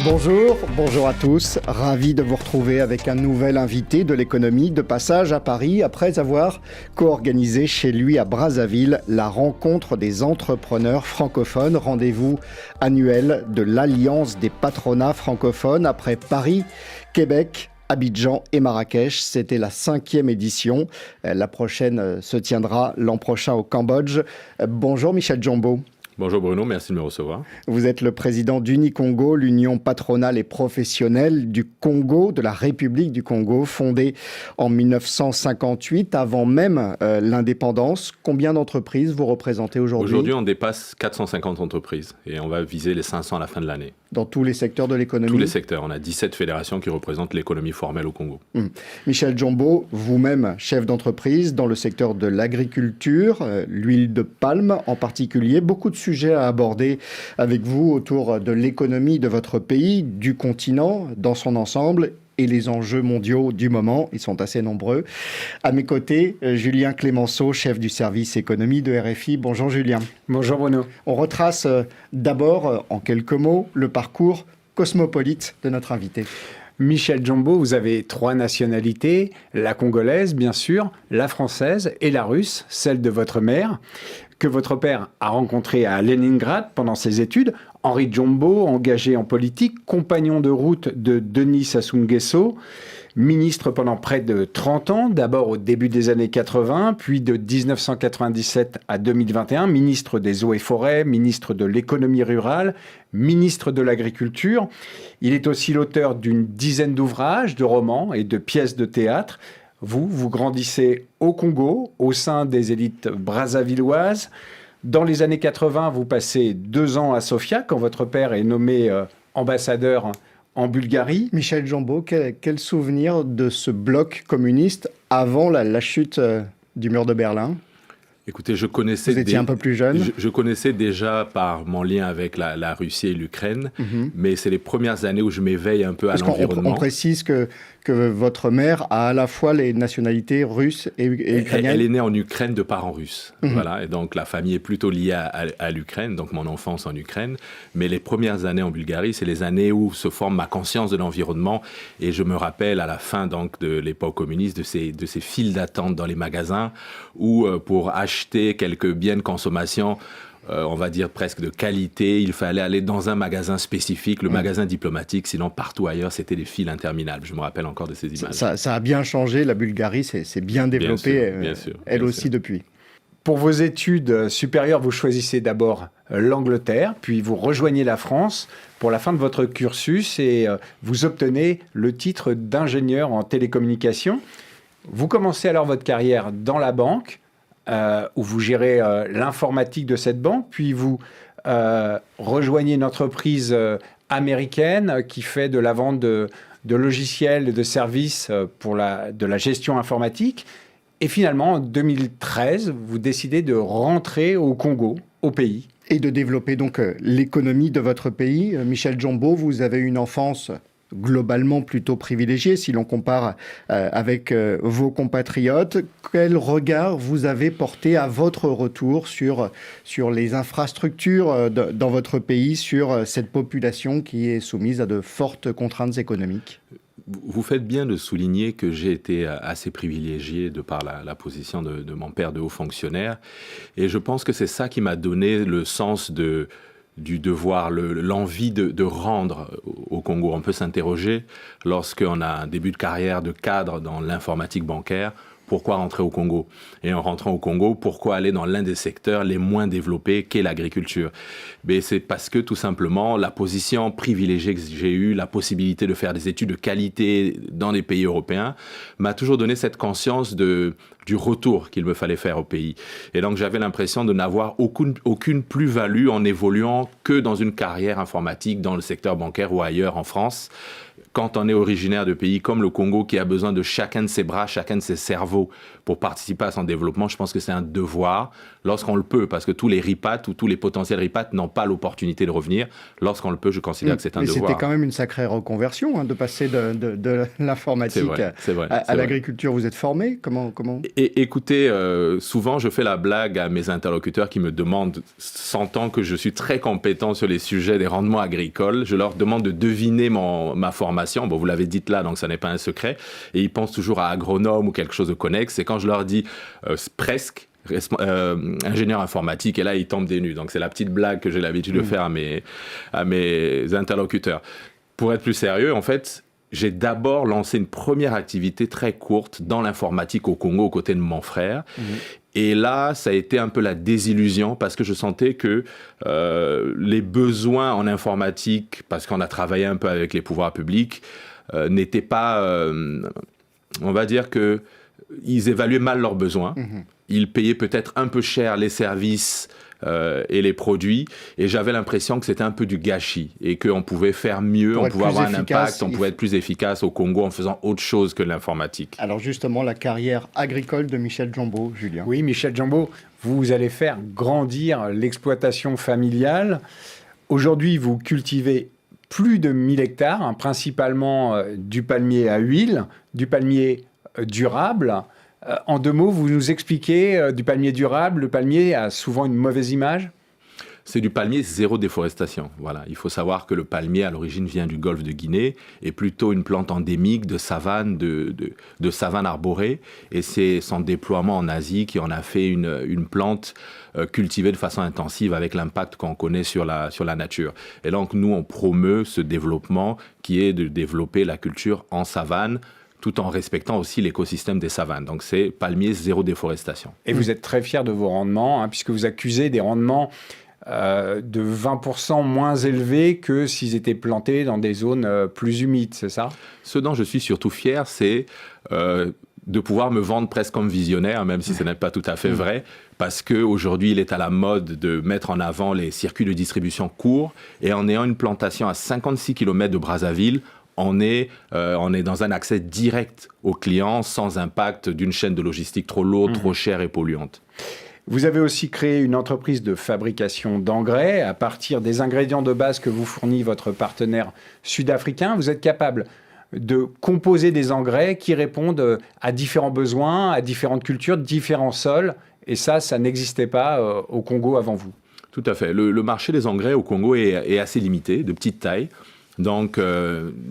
Bonjour à tous. Ravi de vous retrouver avec un nouvel invité de l'économie de passage à Paris après avoir co-organisé chez lui à Brazzaville la rencontre des entrepreneurs francophones, rendez-vous annuel de l'Alliance des patronats francophones après Paris, Québec, Abidjan et Marrakech. C'était la 5e édition. La prochaine se tiendra l'an prochain au Cambodge. Bonjour Michel Djombo. Bonjour Bruno, merci de me recevoir. Vous êtes le président d'Unicongo, l'Union patronale et professionnelle du Congo, de la République du Congo, fondée en 1958, avant même l'indépendance. Combien d'entreprises vous représentez aujourd'hui ? Aujourd'hui, on dépasse 450 entreprises et on va viser les 500 à la fin de l'année. Dans tous les secteurs de l'économie ? Tous les secteurs. On a 17 fédérations qui représentent l'économie formelle au Congo. Michel Djombo, vous-même chef d'entreprise dans le secteur de l'agriculture, l'huile de palme en particulier. Beaucoup de sujets à aborder avec vous autour de l'économie de votre pays, du continent dans son ensemble et les enjeux mondiaux du moment. Ils sont assez nombreux. À mes côtés, Julien Clémenceau, chef du service économie de RFI. Bonjour Julien. Bonjour Bruno. On retrace d'abord, en quelques mots, le parcours cosmopolite de notre invité. Michel Djombo, vous avez 3 nationalités, la congolaise bien sûr, la française et la russe, celle de votre mère, que votre père a rencontré à Leningrad pendant ses études. Henri Djombo, engagé en politique, compagnon de route de Denis Sassou Nguesso, ministre pendant près de 30 ans, d'abord au début des années 80, puis de 1997 à 2021, ministre des Eaux et Forêts, ministre de l'économie rurale, ministre de l'Agriculture. Il est aussi l'auteur d'une dizaine d'ouvrages, de romans et de pièces de théâtre. Vous grandissez au Congo, au sein des élites brazzavilloises. Dans les années 80, vous passez 2 ans à Sofia, quand votre père est nommé ambassadeur en Bulgarie. Michel Djombo, quel souvenir de ce bloc communiste avant la chute du mur de Berlin ? Écoutez, je connaissais... Vous étiez un peu plus jeune. Je connaissais déjà par mon lien avec la Russie et l'Ukraine, mais c'est les premières années où je m'éveille un peu à l'environnement. On précise que votre mère a à la fois les nationalités russes et ukrainiennes. Elle est née en Ukraine de parents russes. Voilà, et donc la famille est plutôt liée à l'Ukraine, donc mon enfance en Ukraine. Mais les premières années en Bulgarie, c'est les années où se forme ma conscience de l'environnement. Et je me rappelle à la fin donc, de l'époque communiste de ces files d'attente dans les magasins où pour acheter quelques biens de consommation, on va dire presque de qualité, il fallait aller dans un magasin spécifique, le magasin diplomatique, sinon partout ailleurs, c'était des files interminables. Je me rappelle encore de ces images. Ça a bien changé, la Bulgarie s'est bien développée, bien sûr, elle aussi depuis. Pour vos études supérieures, vous choisissez d'abord l'Angleterre, puis vous rejoignez la France pour la fin de votre cursus et vous obtenez le titre d'ingénieur en télécommunications. Vous commencez alors votre carrière dans la banque, où vous gérez l'informatique de cette banque, puis vous rejoignez une entreprise américaine qui fait de la vente de logiciels et de services pour de la gestion informatique. Et finalement, en 2013, vous décidez de rentrer au Congo, au pays. Et de développer donc l'économie de votre pays. Michel Djombo, vous avez une enfance globalement plutôt privilégié si l'on compare avec vos compatriotes. Quel regard vous avez porté à votre retour sur les infrastructures dans votre pays, sur cette population qui est soumise à de fortes contraintes économiques ? Vous faites bien de souligner que j'ai été assez privilégié de par la position de mon père de haut fonctionnaire. Et je pense que c'est ça qui m'a donné le sens du devoir, l'envie de rendre au Congo. On peut s'interroger lorsqu'on a un début de carrière de cadre dans l'informatique bancaire. Pourquoi rentrer au Congo ? Et en rentrant au Congo, pourquoi aller dans l'un des secteurs les moins développés qu'est l'agriculture ? Mais c'est parce que tout simplement, la position privilégiée que j'ai eue, la possibilité de faire des études de qualité dans les pays européens, m'a toujours donné cette conscience du retour qu'il me fallait faire au pays. Et donc j'avais l'impression de n'avoir aucune plus-value en évoluant que dans une carrière informatique dans le secteur bancaire ou ailleurs en France. quand on est originaire de pays comme le Congo qui a besoin de chacun de ses bras, chacun de ses cerveaux pour participer à son développement, je pense que c'est un devoir lorsqu'on le peut, parce que tous les ripates ou tous les potentiels ripates n'ont pas l'opportunité de revenir. Lorsqu'on le peut, je considère que c'est un devoir. Mais c'était quand même une sacrée reconversion de passer de l'informatique à l'agriculture. Vous êtes formé? Comment... Et écoutez, souvent je fais la blague à mes interlocuteurs qui me demandent, sentant que je suis très compétent sur les sujets des rendements agricoles, je leur demande de deviner ma formation. Bon, vous l'avez dit là, donc ça n'est pas un secret. Et ils pensent toujours à agronome ou quelque chose de connexe. Et quand je leur dis presque, ingénieur informatique, et là ils tombent des nues. Donc c'est la petite blague que j'ai l'habitude de faire à mes interlocuteurs. Pour être plus sérieux, en fait, j'ai d'abord lancé une première activité très courte dans l'informatique au Congo aux côtés de mon frère. Et là, ça a été un peu la désillusion parce que je sentais que les besoins en informatique, parce qu'on a travaillé un peu avec les pouvoirs publics, n'étaient pas, on va dire que ils évaluaient mal leurs besoins. Ils payaient peut-être un peu cher les services et les produits, et j'avais l'impression que c'était un peu du gâchis et qu'on pouvait faire mieux, on pouvait avoir un impact, on pouvait être plus efficace au Congo en faisant autre chose que l'informatique. Alors justement, la carrière agricole de Michel Djombo, Julien. Oui, Michel Djombo, vous allez faire grandir l'exploitation familiale. Aujourd'hui, vous cultivez plus de 1000 hectares, principalement du palmier à huile, du palmier durable. En 2 mots, vous nous expliquez du palmier durable. Le palmier a souvent une mauvaise image. C'est du palmier zéro déforestation. Voilà. Il faut savoir que le palmier, à l'origine, vient du golfe de Guinée, est plutôt une plante endémique de savane, de savane arborée. Et c'est son déploiement en Asie qui en a fait une plante cultivée de façon intensive avec l'impact qu'on connaît sur la nature. Et donc, nous, on promeut ce développement qui est de développer la culture en savane, tout en respectant aussi l'écosystème des savanes. Donc c'est palmier zéro déforestation. Et vous êtes très fier de vos rendements, puisque vous accusez des rendements de 20% moins élevés que s'ils étaient plantés dans des zones plus humides, c'est ça? Ce dont je suis surtout fier, c'est de pouvoir me vendre presque comme visionnaire, même si ce n'est pas tout à fait vrai, parce qu'aujourd'hui, il est à la mode de mettre en avant les circuits de distribution courts, et en ayant une plantation à 56 km de Brazzaville, on est dans un accès direct aux clients sans impact d'une chaîne de logistique trop lourde, trop chère et polluante. Vous avez aussi créé une entreprise de fabrication d'engrais à partir des ingrédients de base que vous fournit votre partenaire sud-africain. Vous êtes capable de composer des engrais qui répondent à différents besoins, à différentes cultures, différents sols. Et ça n'existait pas au Congo avant vous. Tout à fait. Le marché des engrais au Congo est assez limité, de petite taille. Donc,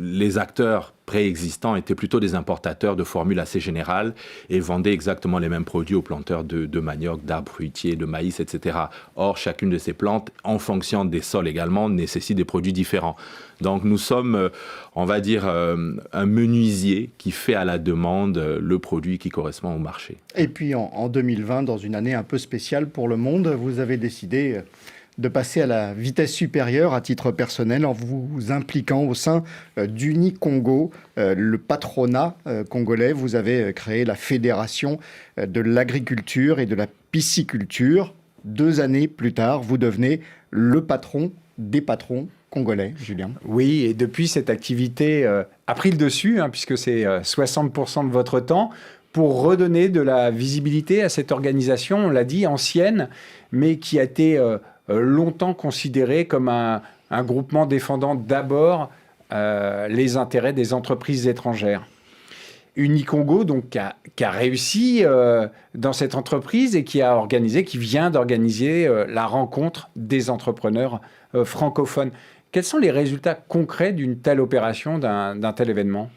les acteurs préexistants étaient plutôt des importateurs de formules assez générales et vendaient exactement les mêmes produits aux planteurs de manioc, d'arbres fruitiers, de maïs, etc. Or, chacune de ces plantes, en fonction des sols également, nécessite des produits différents. Donc, nous sommes, on va dire, un menuisier qui fait à la demande le produit qui correspond au marché. Et puis, en 2020, dans une année un peu spéciale pour le monde, vous avez décidé de passer à la vitesse supérieure à titre personnel en vous impliquant au sein d'Unicongo, le patronat congolais. Vous avez créé la Fédération de l'agriculture et de la pisciculture. 2 années plus tard, vous devenez le patron des patrons congolais, Julien. Oui, et depuis, cette activité a pris le dessus, puisque c'est 60% de votre temps, pour redonner de la visibilité à cette organisation, on l'a dit, ancienne, mais qui a été longtemps considéré comme un groupement défendant d'abord les intérêts des entreprises étrangères. Unicongo, donc, qui a réussi dans cette entreprise et qui vient d'organiser la rencontre des entrepreneurs francophones. Quels sont les résultats concrets d'une telle opération, d'un tel événement ?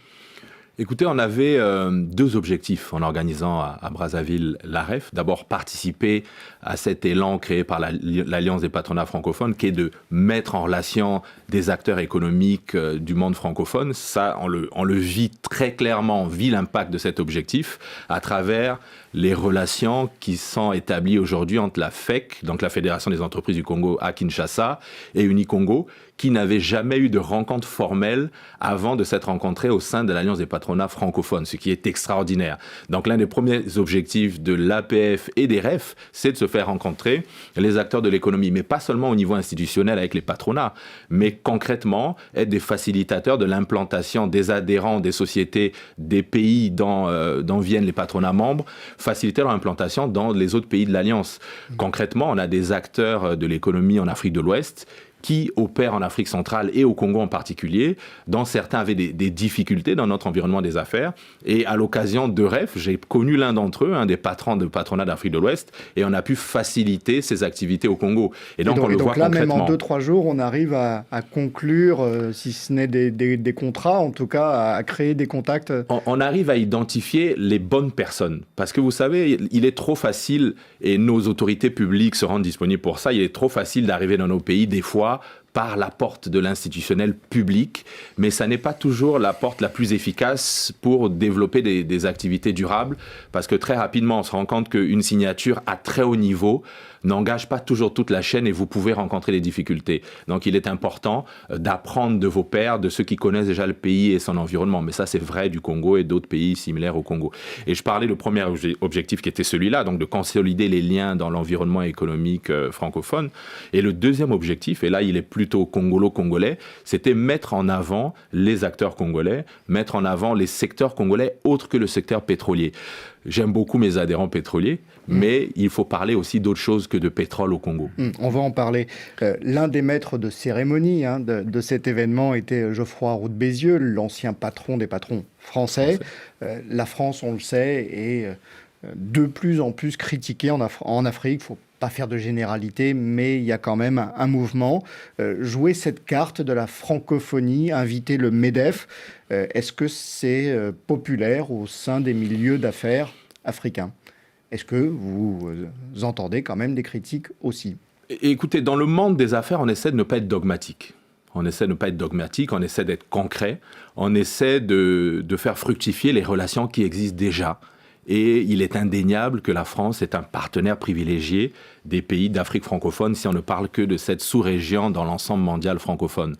Écoutez, on avait 2 objectifs en organisant à Brazzaville l'AREF. D'abord, participer à cet élan créé par l'Alliance des patronats francophones, qui est de mettre en relation des acteurs économiques du monde francophone. Ça, on le vit très clairement, on vit l'impact de cet objectif à travers les relations qui sont établies aujourd'hui entre la FEC, donc la Fédération des entreprises du Congo à Kinshasa, et Unicongo, qui n'avait jamais eu de rencontre formelle avant de s'être rencontrés au sein de l'Alliance des patrons patronat francophone, ce qui est extraordinaire. Donc l'un des premiers objectifs de l'APF et des REF, c'est de se faire rencontrer les acteurs de l'économie, mais pas seulement au niveau institutionnel avec les patronats, mais concrètement être des facilitateurs de l'implantation des adhérents des sociétés des pays dont viennent les patronats membres, faciliter leur implantation dans les autres pays de l'Alliance. Concrètement, on a des acteurs de l'économie en Afrique de l'Ouest qui opèrent en Afrique centrale et au Congo en particulier, dont certains avaient des difficultés dans notre environnement des affaires. Et à l'occasion de REF, j'ai connu l'un d'entre eux, un des patrons de patronat d'Afrique de l'Ouest, et on a pu faciliter ces activités au Congo. Et donc on le voit là, concrètement. même en 2-3 jours, on arrive à conclure, si ce n'est des contrats, en tout cas à créer des contacts. On arrive à identifier les bonnes personnes. Parce que vous savez, il est trop facile, et nos autorités publiques se rendent disponibles pour ça, il est trop facile d'arriver dans nos pays, des fois, par la porte de l'institutionnel public, mais ça n'est pas toujours la porte la plus efficace pour développer des activités durables, parce que très rapidement, on se rend compte qu'une signature à très haut niveau n'engage pas toujours toute la chaîne et vous pouvez rencontrer des difficultés. Donc il est important d'apprendre de vos pairs, de ceux qui connaissent déjà le pays et son environnement. Mais ça, c'est vrai du Congo et d'autres pays similaires au Congo. Et je parlais du premier objectif qui était celui-là, donc de consolider les liens dans l'environnement économique francophone. Et le deuxième objectif, et là il est plutôt congolo-congolais, c'était mettre en avant les acteurs congolais, mettre en avant les secteurs congolais autres que le secteur pétrolier. J'aime beaucoup mes adhérents pétroliers, mais il faut parler aussi d'autre chose que de pétrole au Congo. On va en parler. L'un des maîtres de cérémonie de cet événement était Geoffroy Roux de Bézieux, l'ancien patron des patrons français. La France, on le sait, est de plus en plus critiquée en Afrique. Il ne faut pas faire de généralité, mais il y a quand même un mouvement. Jouer cette carte de la francophonie, inviter le MEDEF, est-ce que c'est populaire au sein des milieux d'affaires africains ? Est-ce que vous entendez quand même des critiques aussi ? Écoutez, dans le monde des affaires, on essaie de ne pas être dogmatique. On essaie d'être concret, on essaie de faire fructifier les relations qui existent déjà. Et il est indéniable que la France est un partenaire privilégié des pays d'Afrique francophone si on ne parle que de cette sous-région dans l'ensemble mondial francophone.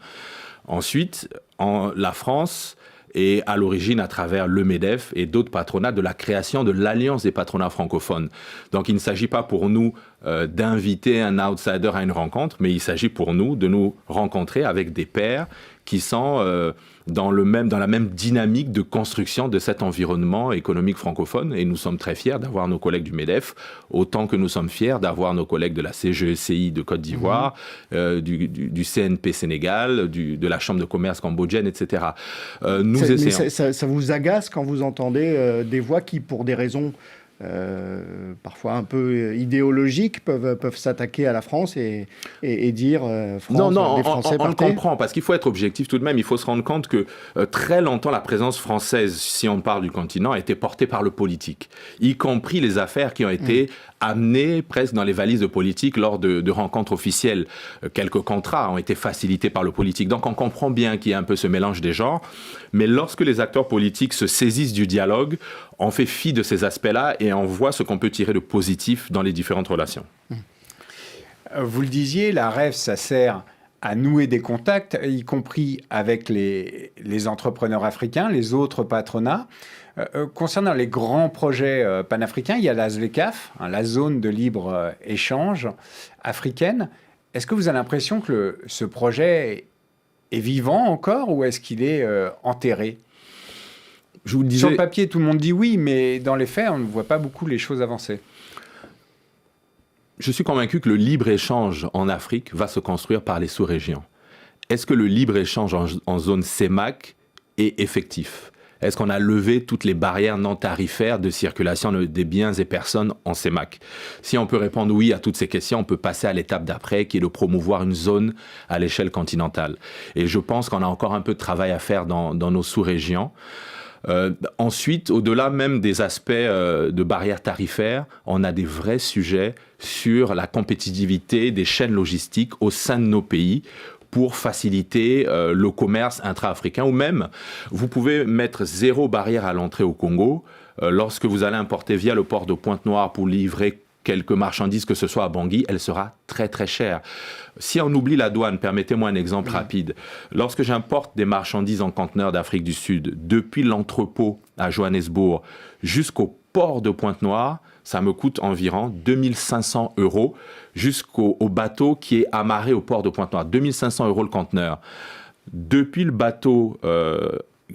Ensuite, la France est à l'origine, à travers le MEDEF et d'autres patronats, de la création de l'Alliance des patronats francophones. Donc il ne s'agit pas pour nous d'inviter un outsider à une rencontre, mais il s'agit pour nous de nous rencontrer avec des pairs qui sont dans la même dynamique de construction de cet environnement économique francophone. Et nous sommes très fiers d'avoir nos collègues du MEDEF, autant que nous sommes fiers d'avoir nos collègues de la CGECI de Côte d'Ivoire, du CNP Sénégal, de la Chambre de commerce cambodgienne, etc. Ça vous agace quand vous entendez des voix qui, pour des raisons parfois un peu idéologiques, peuvent s'attaquer à la France et dire France, les Français on le comprend, parce qu'il faut être objectif tout de même. Il faut se rendre compte que très longtemps, la présence française, si on parle du continent, a été portée par le politique, y compris les affaires qui ont été amenées presque dans les valises de politique lors de rencontres officielles. Quelques contrats ont été facilités par le politique. Donc on comprend bien qu'il y a un peu ce mélange des genres. Mais lorsque les acteurs politiques se saisissent du dialogue, on fait fi de ces aspects-là et on voit ce qu'on peut tirer de positif dans les différentes relations. Vous le disiez, la REF, ça sert à nouer des contacts, y compris avec les entrepreneurs africains, les autres patronats. Concernant les grands projets panafricains, il y a la ZLECAf, la zone de libre-échange africaine. Est-ce que vous avez l'impression que ce projet est vivant encore ou est-ce qu'il est enterré ? Je vous le disais... Sur le papier, tout le monde dit oui, mais dans les faits, on ne voit pas beaucoup les choses avancer. Je suis convaincu que le libre-échange en Afrique va se construire par les sous-régions. Est-ce que le libre-échange en zone CEMAC est effectif ? Est-ce qu'on a levé toutes les barrières non tarifaires de circulation des biens et personnes en CEMAC ? Si on peut répondre oui à toutes ces questions, on peut passer à l'étape d'après, qui est de promouvoir une zone à l'échelle continentale. Et je pense qu'on a encore un peu de travail à faire dans nos sous-régions. Ensuite, au-delà même des aspects de barrières tarifaires, on a des vrais sujets sur la compétitivité des chaînes logistiques au sein de nos pays pour faciliter le commerce intra-africain, ou même, vous pouvez mettre 0 barrière à l'entrée au Congo. Lorsque vous allez importer via le port de Pointe-Noire pour livrer quelques marchandises, que ce soit à Bangui, elle sera très très chère. Si on oublie la douane, permettez-moi un exemple rapide. Lorsque j'importe des marchandises en conteneurs d'Afrique du Sud, depuis l'entrepôt à Johannesburg jusqu'au port de Pointe-Noire, ça me coûte environ 2500 € jusqu'au bateau qui est amarré au port de Pointe-Noire. 2500 € le conteneur. Depuis le bateau,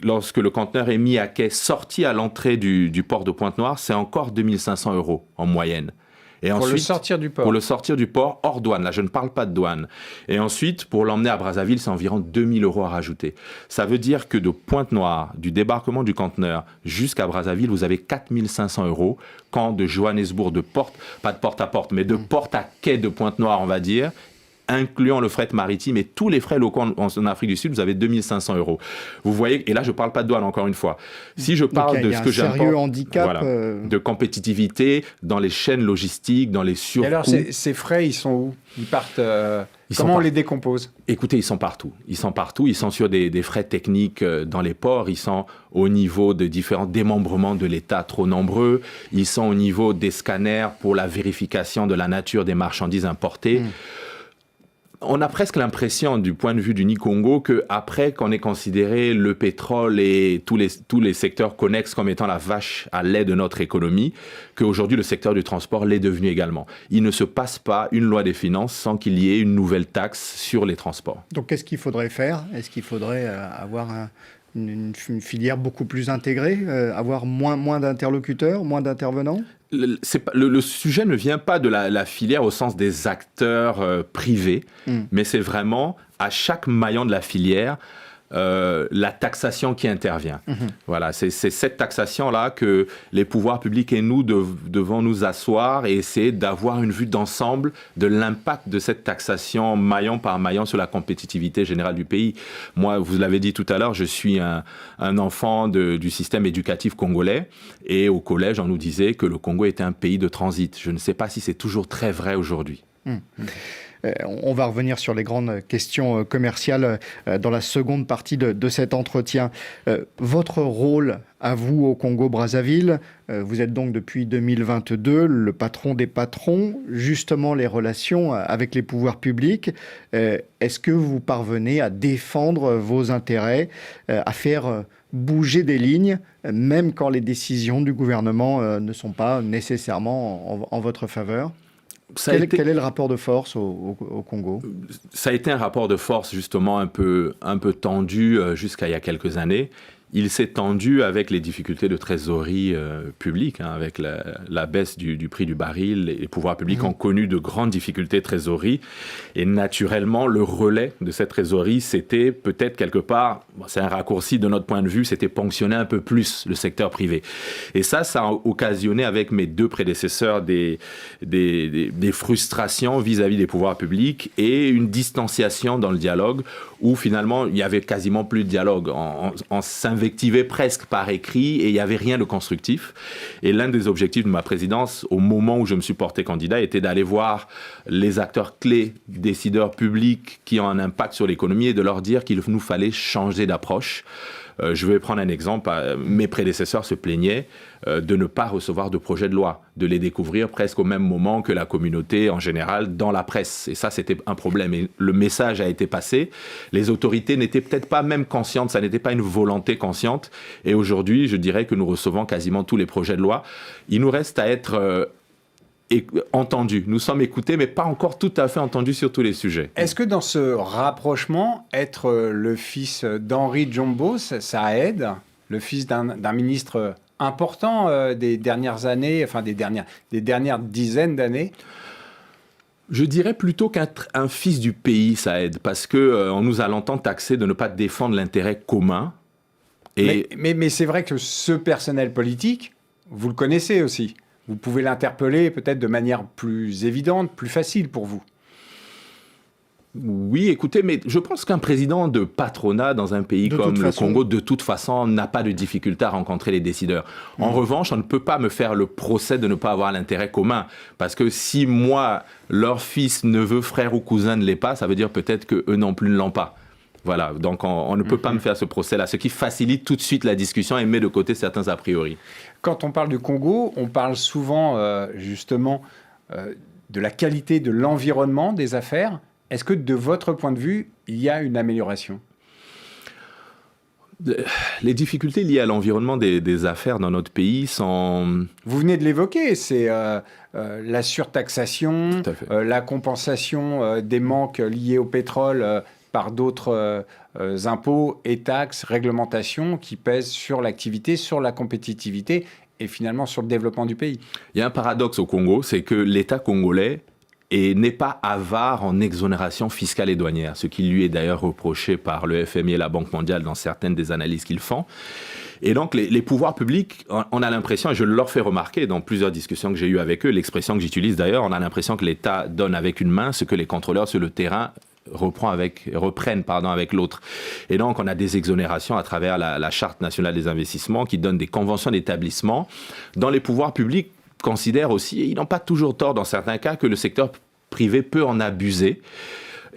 lorsque le conteneur est mis à quai, sorti à l'entrée du port de Pointe-Noire, c'est encore 2500 € en moyenne. Et pour ensuite, le sortir du port. Pour le sortir du port, hors douane. Là, je ne parle pas de douane. Et ensuite, pour l'emmener à Brazzaville, c'est environ 2000 € à rajouter. Ça veut dire que de Pointe-Noire, du débarquement du conteneur jusqu'à Brazzaville, vous avez 4500 €. Quand de Johannesburg, pas de porte à porte, mais de porte à quai de Pointe-Noire, on va dire, incluant le fret maritime et tous les frais locaux en Afrique du Sud, vous avez 2500 €. Vous voyez, et là je ne parle pas de douane encore une fois. Si je parle de ce que j'importe, sérieux handicap de compétitivité dans les chaînes logistiques, dans les surcoûts. Et alors ces frais, ils sont où? Ils partent comment on les décompose? Écoutez, ils sont partout. Ils sont partout. Ils sont sur des frais techniques dans les ports. Ils sont au niveau de différents démembrements de l'État trop nombreux. Ils sont au niveau des scanners pour la vérification de la nature des marchandises importées. On a presque l'impression, du point de vue du Nicongo, qu'après qu'on ait considéré le pétrole et tous les secteurs connexes comme étant la vache à lait de notre économie, qu'aujourd'hui le secteur du transport l'est devenu également. Il ne se passe pas une loi des finances sans qu'il y ait une nouvelle taxe sur les transports. Donc qu'est-ce qu'il faudrait faire? Est-ce qu'il faudrait avoir une filière beaucoup plus intégrée, avoir moins d'interlocuteurs, moins d'intervenants? Le sujet ne vient pas de la filière au sens des acteurs privés, mais c'est vraiment à chaque maillon de la filière la taxation qui intervient. Voilà, c'est cette taxation-là que les pouvoirs publics et nous devons nous asseoir et essayer d'avoir une vue d'ensemble de l'impact de cette taxation maillon par maillon sur la compétitivité générale du pays. Moi, vous l'avez dit tout à l'heure, je suis un enfant du système éducatif congolais et au collège, on nous disait que le Congo était un pays de transit. Je ne sais pas si c'est toujours très vrai aujourd'hui. On va revenir sur les grandes questions commerciales dans la seconde partie de cet entretien. Votre rôle à vous au Congo-Brazzaville, vous êtes donc depuis 2022 le patron des patrons, justement les relations avec les pouvoirs publics. Est-ce que vous parvenez à défendre vos intérêts, à faire bouger des lignes, même quand les décisions du gouvernement ne sont pas nécessairement en votre faveur ? Quel est le rapport de force au Congo? Ça a été un rapport de force justement un peu tendu jusqu'à il y a quelques années. Il s'est tendu avec les difficultés de trésorerie publique, avec la baisse du prix du baril. Les pouvoirs publics ont connu de grandes difficultés de trésorerie. Et naturellement, le relais de cette trésorerie, c'était peut-être quelque part, c'est un raccourci de notre point de vue, c'était ponctionner un peu plus le secteur privé. Et ça a occasionné avec mes deux prédécesseurs des frustrations vis-à-vis des pouvoirs publics et une distanciation dans le dialogue où finalement, il n'y avait quasiment plus de dialogue. On s'invectivait presque par écrit et il n'y avait rien de constructif. Et l'un des objectifs de ma présidence, au moment où je me suis porté candidat, était d'aller voir les acteurs clés, décideurs publics qui ont un impact sur l'économie et de leur dire qu'il nous fallait changer d'approche. Je vais prendre un exemple. Mes prédécesseurs se plaignaient de ne pas recevoir de projet de loi, de les découvrir presque au même moment que la communauté en général dans la presse. Et ça, c'était un problème. Et le message a été passé. Les autorités n'étaient peut-être pas même conscientes, ça n'était pas une volonté consciente. Et aujourd'hui, je dirais que nous recevons quasiment tous les projets de loi. Il nous reste à être entendus. Nous sommes écoutés, mais pas encore tout à fait entendus sur tous les sujets. Est-ce que dans ce rapprochement, être le fils d'Henri Djombo, ça aide? Le fils d'un ministre important des dernières années, enfin des dernières dizaines d'années? Je dirais plutôt qu'être un fils du pays, ça aide, parce qu'on nous a longtemps taxé de ne pas défendre l'intérêt commun. Et... Mais c'est vrai que ce personnel politique, vous le connaissez aussi. Vous pouvez l'interpeller peut-être de manière plus évidente, plus facile pour vous. Oui, écoutez, mais je pense qu'un président de patronat dans un pays comme le Congo, de toute façon, n'a pas de difficulté à rencontrer les décideurs. En revanche, on ne peut pas me faire le procès de ne pas avoir l'intérêt commun. Parce que si moi, leur fils, neveu, frère ou cousin ne l'est pas, ça veut dire peut-être qu'eux non plus ne l'ont pas. Voilà, donc on ne peut pas me faire ce procès-là, ce qui facilite tout de suite la discussion et met de côté certains a priori. Quand on parle du Congo, on parle souvent justement de la qualité de l'environnement des affaires. Est-ce que de votre point de vue, il y a une amélioration ? Les difficultés liées à l'environnement des affaires dans notre pays sont... Vous venez de l'évoquer, c'est la surtaxation, la compensation des manques liés au pétrole par d'autres impôts et taxes, réglementations qui pèsent sur l'activité, sur la compétitivité et finalement sur le développement du pays. Il y a un paradoxe au Congo, c'est que l'État congolais n'est pas avare en exonération fiscale et douanière, ce qui lui est d'ailleurs reproché par le FMI et la Banque mondiale dans certaines des analyses qu'ils font. Et donc, les pouvoirs publics, on a l'impression, et je leur fais remarquer dans plusieurs discussions que j'ai eues avec eux, l'expression que j'utilise d'ailleurs, on a l'impression que l'État donne avec une main ce que les contrôleurs sur le terrain reprennent avec l'autre. Et donc, on a des exonérations à travers la Charte nationale des investissements qui donne des conventions d'établissement dont les pouvoirs publics considèrent aussi, et ils n'ont pas toujours tort dans certains cas, que le secteur privé peut en abuser.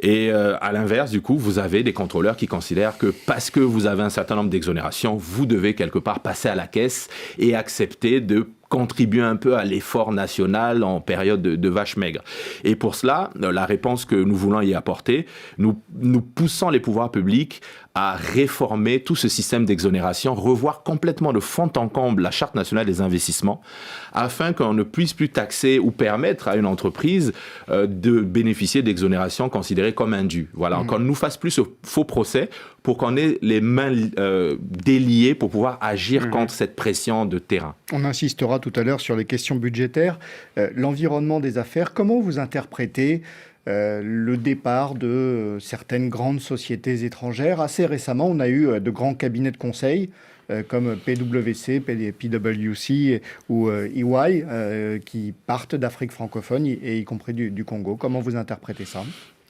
Et à l'inverse, du coup, vous avez des contrôleurs qui considèrent que parce que vous avez un certain nombre d'exonérations, vous devez quelque part passer à la caisse et accepter de contribuer un peu à l'effort national en période de vache maigre. Et pour cela, la réponse que nous voulons y apporter, nous poussons les pouvoirs publics à réformer tout ce système d'exonération, revoir complètement de fond en comble la Charte nationale des investissements, afin qu'on ne puisse plus taxer ou permettre à une entreprise de bénéficier d'exonérations considérées comme indues. Voilà, qu'on ne nous fasse plus ce faux procès pour qu'on ait les mains déliées pour pouvoir agir contre cette pression de terrain. On insistera tout à l'heure sur les questions budgétaires. L'environnement des affaires, comment vous interprétez le départ de certaines grandes sociétés étrangères? Assez récemment, on a eu de grands cabinets de conseil comme PwC, PwC ou EY qui partent d'Afrique francophone et y compris du Congo. Comment vous interprétez ça ?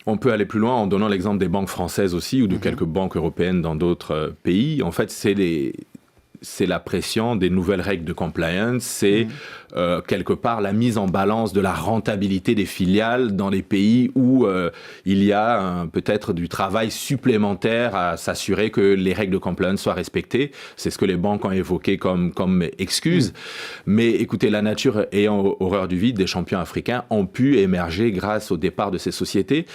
On peut aller plus loin en donnant l'exemple des banques françaises aussi ou de quelques banques européennes dans d'autres pays. En fait, c'est la pression des nouvelles règles de compliance, c'est quelque part la mise en balance de la rentabilité des filiales dans les pays où il y a peut-être du travail supplémentaire à s'assurer que les règles de compliance soient respectées. C'est ce que les banques ont évoqué comme excuse. Mais écoutez, la nature ayant horreur du vide, des champions africains ont pu émerger grâce au départ de ces sociétés.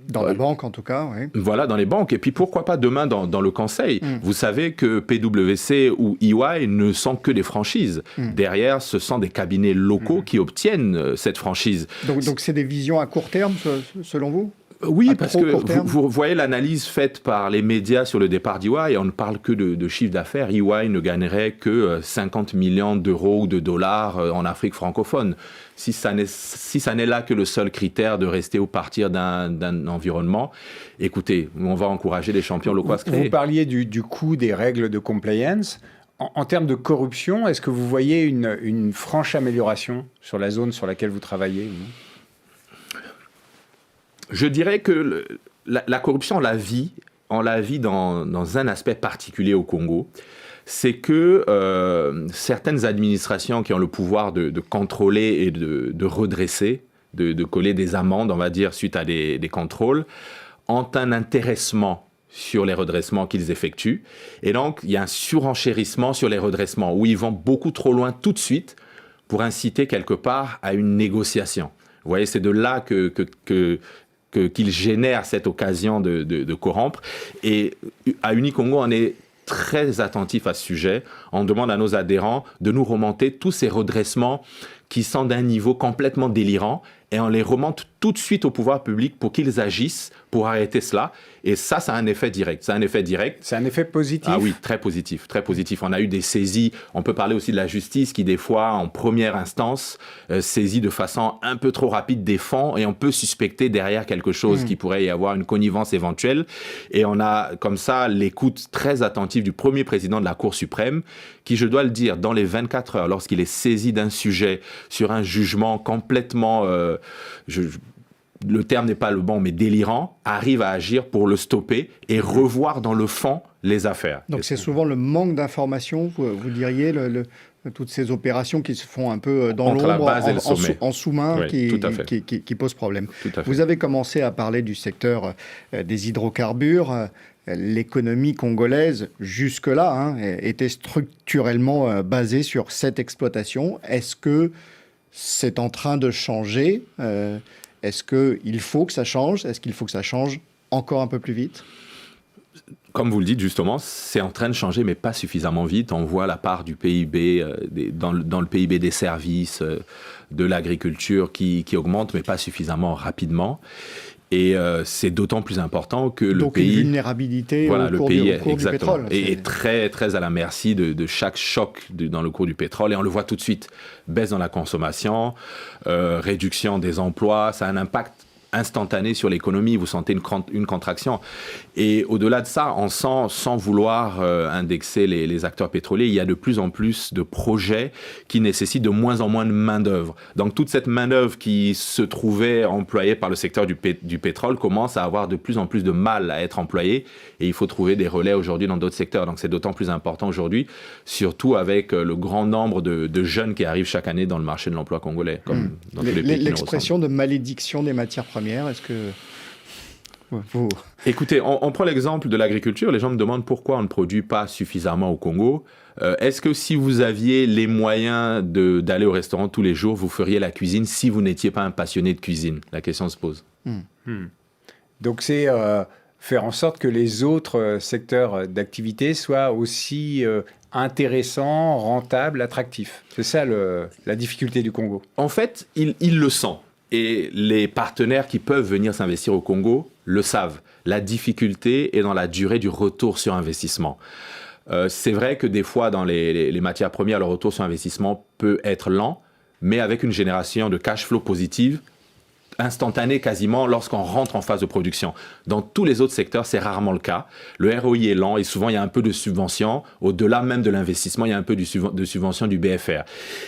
Dans les banques, en tout cas, oui. Voilà, dans les banques. Et puis, pourquoi pas demain dans le conseil. Vous savez que PwC ou EY ne sont que des franchises. Derrière, ce sont des cabinets locaux qui obtiennent cette franchise. Donc c'est des visions à court terme, selon vous ? Oui, parce que vous voyez l'analyse faite par les médias sur le départ d'EY, on ne parle que de chiffre d'affaires. EY ne gagnerait que 50 millions d'euros ou de dollars en Afrique francophone. Si ça n'est là que le seul critère de rester ou partir d'un environnement, écoutez, on va encourager les champions locaux à se créer. Vous parliez du coût des règles de compliance. En termes de corruption, est-ce que vous voyez une franche amélioration sur la zone sur laquelle vous travaillez, vous ? Je dirais que la corruption, on la vit dans un aspect particulier au Congo. C'est que certaines administrations qui ont le pouvoir de contrôler et de redresser, de coller des amendes, on va dire, suite à des contrôles, ont un intéressement sur les redressements qu'ils effectuent. Et donc, il y a un surenchérissement sur les redressements, où ils vont beaucoup trop loin tout de suite pour inciter quelque part à une négociation. Vous voyez, c'est de là qu'ils génèrent cette occasion de corrompre. Et à Unicongo, on est très attentif à ce sujet. On demande à nos adhérents de nous remonter tous ces redressements qui sont d'un niveau complètement délirant et on les remonte tout de suite au pouvoir public pour qu'ils agissent pour arrêter cela. Et ça a un effet direct. C'est un effet direct. C'est un effet positif. Ah oui, très positif, très positif. On a eu des saisies. On peut parler aussi de la justice qui, des fois, en première instance, saisit de façon un peu trop rapide des fonds et on peut suspecter derrière quelque chose qui pourrait y avoir une connivence éventuelle. Et on a, comme ça, l'écoute très attentive du premier président de la Cour suprême qui, je dois le dire, dans les 24 heures, lorsqu'il est saisi d'un sujet sur un jugement complètement... le terme n'est pas le bon, mais délirant, arrive à agir pour le stopper et revoir dans le fond les affaires. Donc c'est souvent le manque d'informations, vous diriez, toutes ces opérations qui se font un peu dans entre l'ombre, la base et le sommet. en sous-main, oui, qui posent problème. Vous avez commencé à parler du secteur des hydrocarbures. L'économie congolaise, jusque-là, était structurellement basée sur cette exploitation. Est-ce que c'est en train de changer. Est-ce qu'il faut que ça change? Est-ce qu'il faut que ça change encore un peu plus vite? Comme vous le dites justement, c'est en train de changer, mais pas suffisamment vite. On voit la part du PIB, dans le PIB des services, de l'agriculture qui augmente, mais pas suffisamment rapidement. Et c'est d'autant plus important que le Donc pays... une vulnérabilité voilà, au cours du pétrole. est très, très à la merci de chaque choc dans le cours du pétrole. Et on le voit tout de suite. Baisse dans la consommation, réduction des emplois, ça a un impact instantané sur l'économie, vous sentez une contraction. Et au-delà de ça, on sent, sans vouloir indexer les acteurs pétroliers, il y a de plus en plus de projets qui nécessitent de moins en moins de main-d'œuvre. Donc toute cette main-d'œuvre qui se trouvait employée par le secteur du pétrole commence à avoir de plus en plus de mal à être employée, et il faut trouver des relais aujourd'hui dans d'autres secteurs. Donc c'est d'autant plus important aujourd'hui, surtout avec le grand nombre de jeunes qui arrivent chaque année dans le marché de l'emploi congolais, comme dans tous les pays qui nous L'expression de malédiction des matières premières, est-ce que vous... Écoutez, on prend l'exemple de l'agriculture. Les gens me demandent pourquoi on ne produit pas suffisamment au Congo. Est-ce que si vous aviez les moyens d'aller au restaurant tous les jours, vous feriez la cuisine si vous n'étiez pas un passionné de cuisine? La question se pose. Donc c'est faire en sorte que les autres secteurs d'activité soient aussi intéressants, rentables, attractifs. C'est ça la difficulté du Congo. En fait, il le sent. Et les partenaires qui peuvent venir s'investir au Congo le savent. La difficulté est dans la durée du retour sur investissement. C'est vrai que des fois, dans les matières premières, le retour sur investissement peut être lent, mais avec une génération de cash flow positive, instantanée quasiment lorsqu'on rentre en phase de production. Dans tous les autres secteurs, c'est rarement le cas. Le ROI est lent et souvent il y a un peu de subvention. Au-delà même de l'investissement, il y a un peu de subvention du BFR.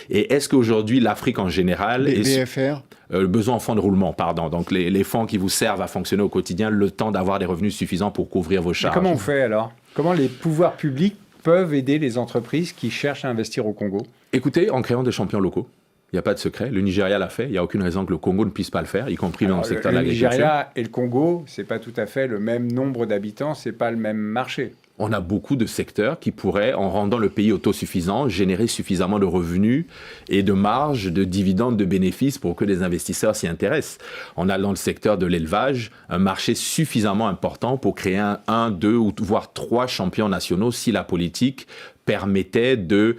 Et est-ce qu'aujourd'hui, l'Afrique en général... BFR besoin en fonds de roulement, pardon. Donc les fonds qui vous servent à fonctionner au quotidien, le temps d'avoir des revenus suffisants pour couvrir vos charges. Mais comment on fait alors? Comment les pouvoirs publics peuvent aider les entreprises qui cherchent à investir au Congo? Écoutez, en créant des champions locaux. Il n'y a pas de secret. Le Nigeria l'a fait. Il n'y a aucune raison que le Congo ne puisse pas le faire, y compris dans le secteur de l'agriculture. Le Nigeria et le Congo, ce n'est pas tout à fait le même nombre d'habitants, ce n'est pas le même marché. On a beaucoup de secteurs qui pourraient, en rendant le pays autosuffisant, générer suffisamment de revenus et de marges, de dividendes, de bénéfices pour que les investisseurs s'y intéressent. On a dans le secteur de l'élevage un marché suffisamment important pour créer un, deux ou voire 3 champions nationaux si la politique permettait de,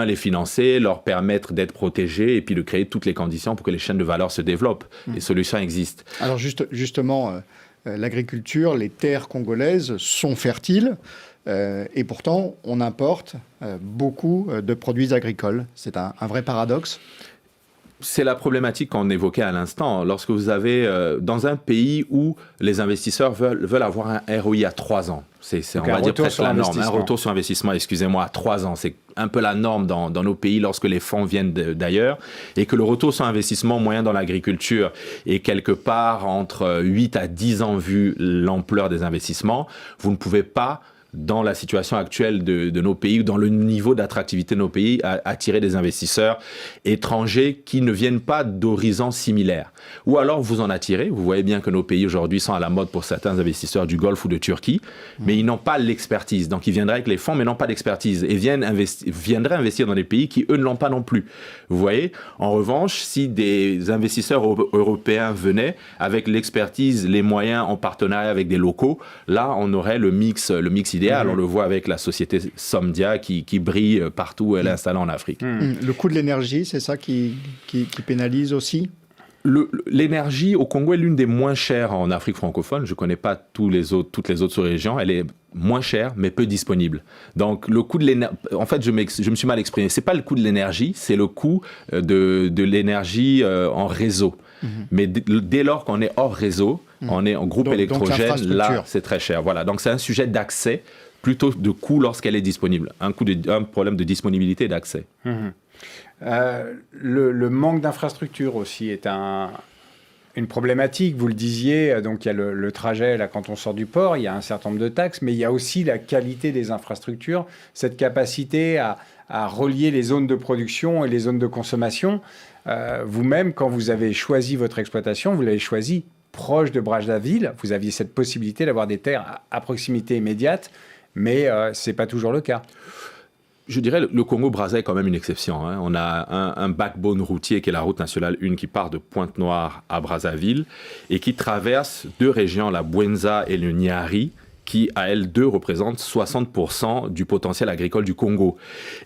les financer, leur permettre d'être protégés et puis de créer toutes les conditions pour que les chaînes de valeur se développent. Les solutions existent. Alors justement, l'agriculture, les terres congolaises sont fertiles et pourtant on importe beaucoup de produits agricoles. C'est un vrai paradoxe. C'est la problématique qu'on évoquait à l'instant. Lorsque vous avez, dans un pays où les investisseurs veulent avoir un ROI à 3 ans, on va dire presque la norme, un retour sur investissement, excusez-moi, à 3 ans, c'est un peu la norme dans nos pays lorsque les fonds viennent d'ailleurs, et que le retour sur investissement moyen dans l'agriculture est quelque part entre 8 à 10 ans vu l'ampleur des investissements, vous ne pouvez pas, dans la situation actuelle de nos pays, ou dans le niveau d'attractivité de nos pays, attirer des investisseurs étrangers qui ne viennent pas d'horizons similaires. Ou alors vous en attirez, vous voyez bien que nos pays aujourd'hui sont à la mode pour certains investisseurs du Golfe ou de Turquie, mais ils n'ont pas l'expertise. Donc ils viendraient avec les fonds, mais n'ont pas d'expertise, et viendraient investir dans des pays qui, eux, ne l'ont pas non plus. Vous voyez? En revanche, si des investisseurs européens venaient avec l'expertise, les moyens en partenariat avec des locaux, là, on aurait le mix idéal. On le voit avec la société Somdia qui brille partout où elle est installée en Afrique. Le coût de l'énergie, c'est ça qui pénalise aussi? L'énergie au Congo est l'une des moins chères en Afrique francophone. Je ne connais pas toutes les autres sous-régions. Elle est moins chère, mais peu disponible. Donc, le coût de l'énergie... En fait, je me suis mal exprimé. Ce n'est pas le coût de l'énergie, c'est le coût de l'énergie en réseau. Mais dès lors qu'on est hors réseau, on est en groupe électrogène, là, c'est très cher. Voilà. Donc, c'est un sujet d'accès plutôt de coût lorsqu'elle est disponible. Un problème de disponibilité et d'accès. Le manque d'infrastructures aussi est une problématique. Vous le disiez, donc il y a le trajet, là, quand on sort du port, il y a un certain nombre de taxes, mais il y a aussi la qualité des infrastructures, cette capacité à relier les zones de production et les zones de consommation. Vous-même, quand vous avez choisi votre exploitation, vous l'avez choisi proche de Brazzaville. Vous aviez cette possibilité d'avoir des terres à proximité immédiate, mais ce n'est pas toujours le cas. Je dirais le Congo-Brazza est quand même une exception. Hein. On a un backbone routier qui est la route nationale 1 qui part de Pointe-Noire à Brazzaville et qui traverse 2 régions, la Bwenza et le Niari, qui, à elles deux, représentent 60% du potentiel agricole du Congo.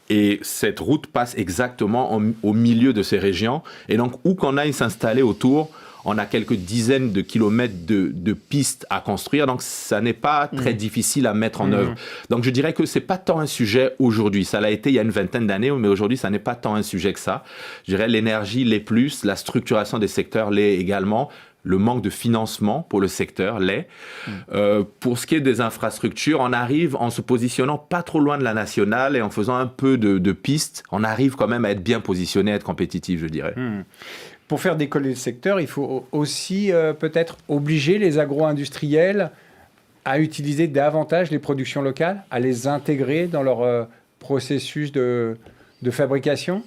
Et cette route passe exactement au milieu de ces régions. Et donc, où qu'on aille s'installer autour, on a quelques dizaines de kilomètres de pistes à construire. Donc, ça n'est pas très difficile à mettre en œuvre. Donc, je dirais que ce n'est pas tant un sujet aujourd'hui. Ça l'a été il y a une vingtaine d'années, mais aujourd'hui, ça n'est pas tant un sujet que ça. Je dirais l'énergie l'est plus, la structuration des secteurs l'est également. Le manque de financement pour le secteur l'est. Pour ce qui est des infrastructures, on arrive en se positionnant pas trop loin de la nationale et en faisant un peu de pistes, on arrive quand même à être bien positionné, à être compétitif, je dirais. Pour faire décoller le secteur, il faut aussi peut-être obliger les agro-industriels à utiliser davantage les productions locales, à les intégrer dans leur processus de fabrication.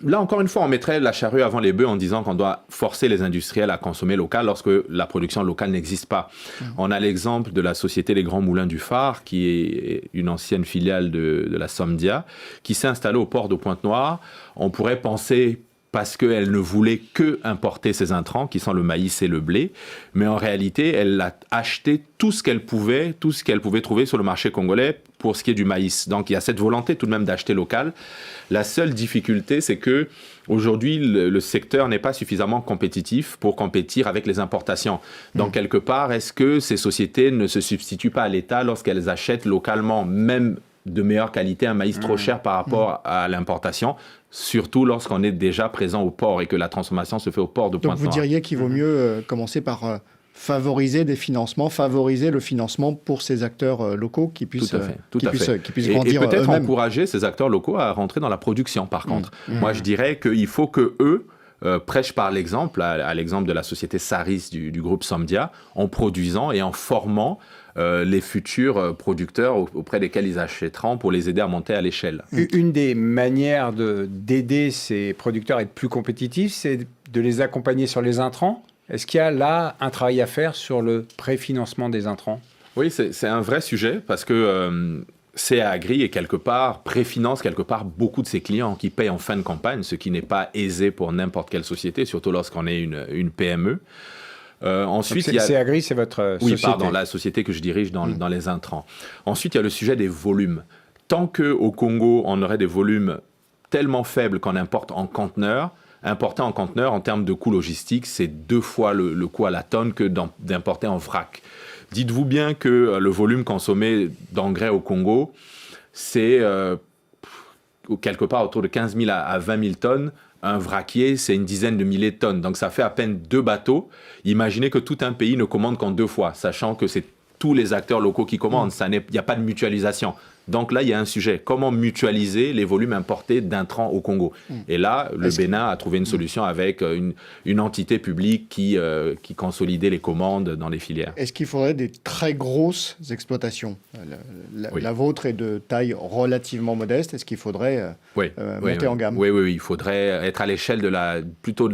Là, encore une fois, on mettrait la charrue avant les bœufs en disant qu'on doit forcer les industriels à consommer local lorsque la production locale n'existe pas. On a l'exemple de la société Les Grands Moulins du Phare, qui est une ancienne filiale de la Somdia, qui s'est installée au port de Pointe-Noire. On pourrait penser parce qu'elle ne voulait que importer ses intrants, qui sont le maïs et le blé. Mais en réalité, elle a acheté tout ce qu'elle pouvait trouver sur le marché congolais pour ce qui est du maïs. Donc, il y a cette volonté tout de même d'acheter local. La seule difficulté, c'est que aujourd'hui, le secteur n'est pas suffisamment compétitif pour compétir avec les importations. Donc, quelque part, est-ce que ces sociétés ne se substituent pas à l'État lorsqu'elles achètent localement, même de meilleure qualité, un maïs trop cher par rapport à l'importation, surtout lorsqu'on est déjà présent au port et que la transformation se fait au port de Pointe-Noire. Donc, vous diriez qu'il vaut mieux commencer par favoriser des financements, favoriser le financement pour ces acteurs locaux qui puissent grandir et peut-être eux-mêmes. Encourager ces acteurs locaux à rentrer dans la production, par contre. Moi, je dirais qu'il faut que eux prêchent par l'exemple, à l'exemple de la société Saris du groupe Somdia, en produisant et en formant les futurs producteurs auprès desquels ils achèteront pour les aider à monter à l'échelle. Une des manières d'aider ces producteurs à être plus compétitifs, c'est de les accompagner sur les intrants. Est-ce qu'il y a là un travail à faire sur le préfinancement des intrants ? Oui, c'est un vrai sujet parce que CA Agri est préfinance quelque part beaucoup de ses clients qui payent en fin de campagne, ce qui n'est pas aisé pour n'importe quelle société, surtout lorsqu'on est une PME. Ensuite, CA Agri, c'est votre société. Oui, pardon, la société que je dirige dans les intrants. Ensuite, il y a le sujet des volumes. Tant qu'au Congo, on aurait des volumes tellement faibles qu'on importe en conteneurs, importer en conteneur, en termes de coût logistique, c'est 2 fois le coût à la tonne que d'importer en vrac. Dites-vous bien que le volume consommé d'engrais au Congo, c'est quelque part autour de 15 000 à 20 000 tonnes. Un vraquier, c'est une dizaine de milliers de tonnes. Donc, ça fait à peine 2 bateaux. Imaginez que tout un pays ne commande qu'en 2 fois, sachant que c'est tous les acteurs locaux qui commandent. Il n'y a pas de mutualisation. Donc là, il y a un sujet. Comment mutualiser les volumes importés d'intrants au Congo ? Et là, le Bénin a trouvé une solution avec une entité publique qui consolidait les commandes dans les filières. Est-ce qu'il faudrait des très grosses exploitations ? La vôtre est de taille relativement modeste. Est-ce qu'il faudrait monter en gamme ? Oui. Il faudrait être à l'échelle plutôt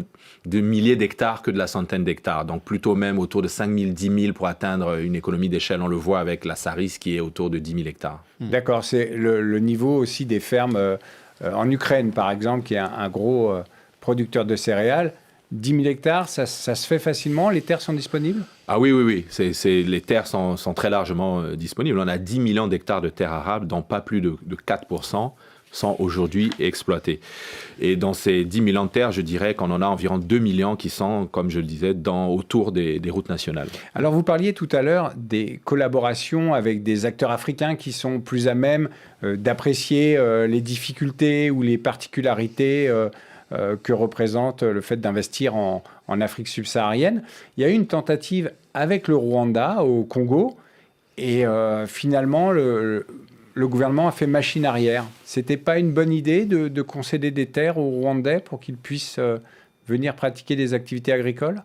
de milliers d'hectares que de la centaine d'hectares. Donc plutôt même autour de 5 000, 10 000 pour atteindre une économie d'échelle. On le voit avec la Saris qui est autour de 10 000 hectares. D'accord, c'est le niveau aussi des fermes en Ukraine, par exemple, qui est un gros producteur de céréales. 10 000 hectares, ça se fait facilement? Les terres sont disponibles? Ah oui. Les terres sont très largement disponibles. On a 10 millions d'hectares de terres arables, dont pas plus de 4% sont aujourd'hui exploités. Et dans ces 10 millions de terres, je dirais qu'on en a environ 2 millions qui sont, comme je le disais, autour des routes nationales. Alors, vous parliez tout à l'heure des collaborations avec des acteurs africains qui sont plus à même d'apprécier les difficultés ou les particularités que représente le fait d'investir en Afrique subsaharienne. Il y a eu une tentative avec le Rwanda au Congo et finalement, le gouvernement a fait machine arrière. C'était pas une bonne idée de concéder des terres aux Rwandais pour qu'ils puissent venir pratiquer des activités agricoles?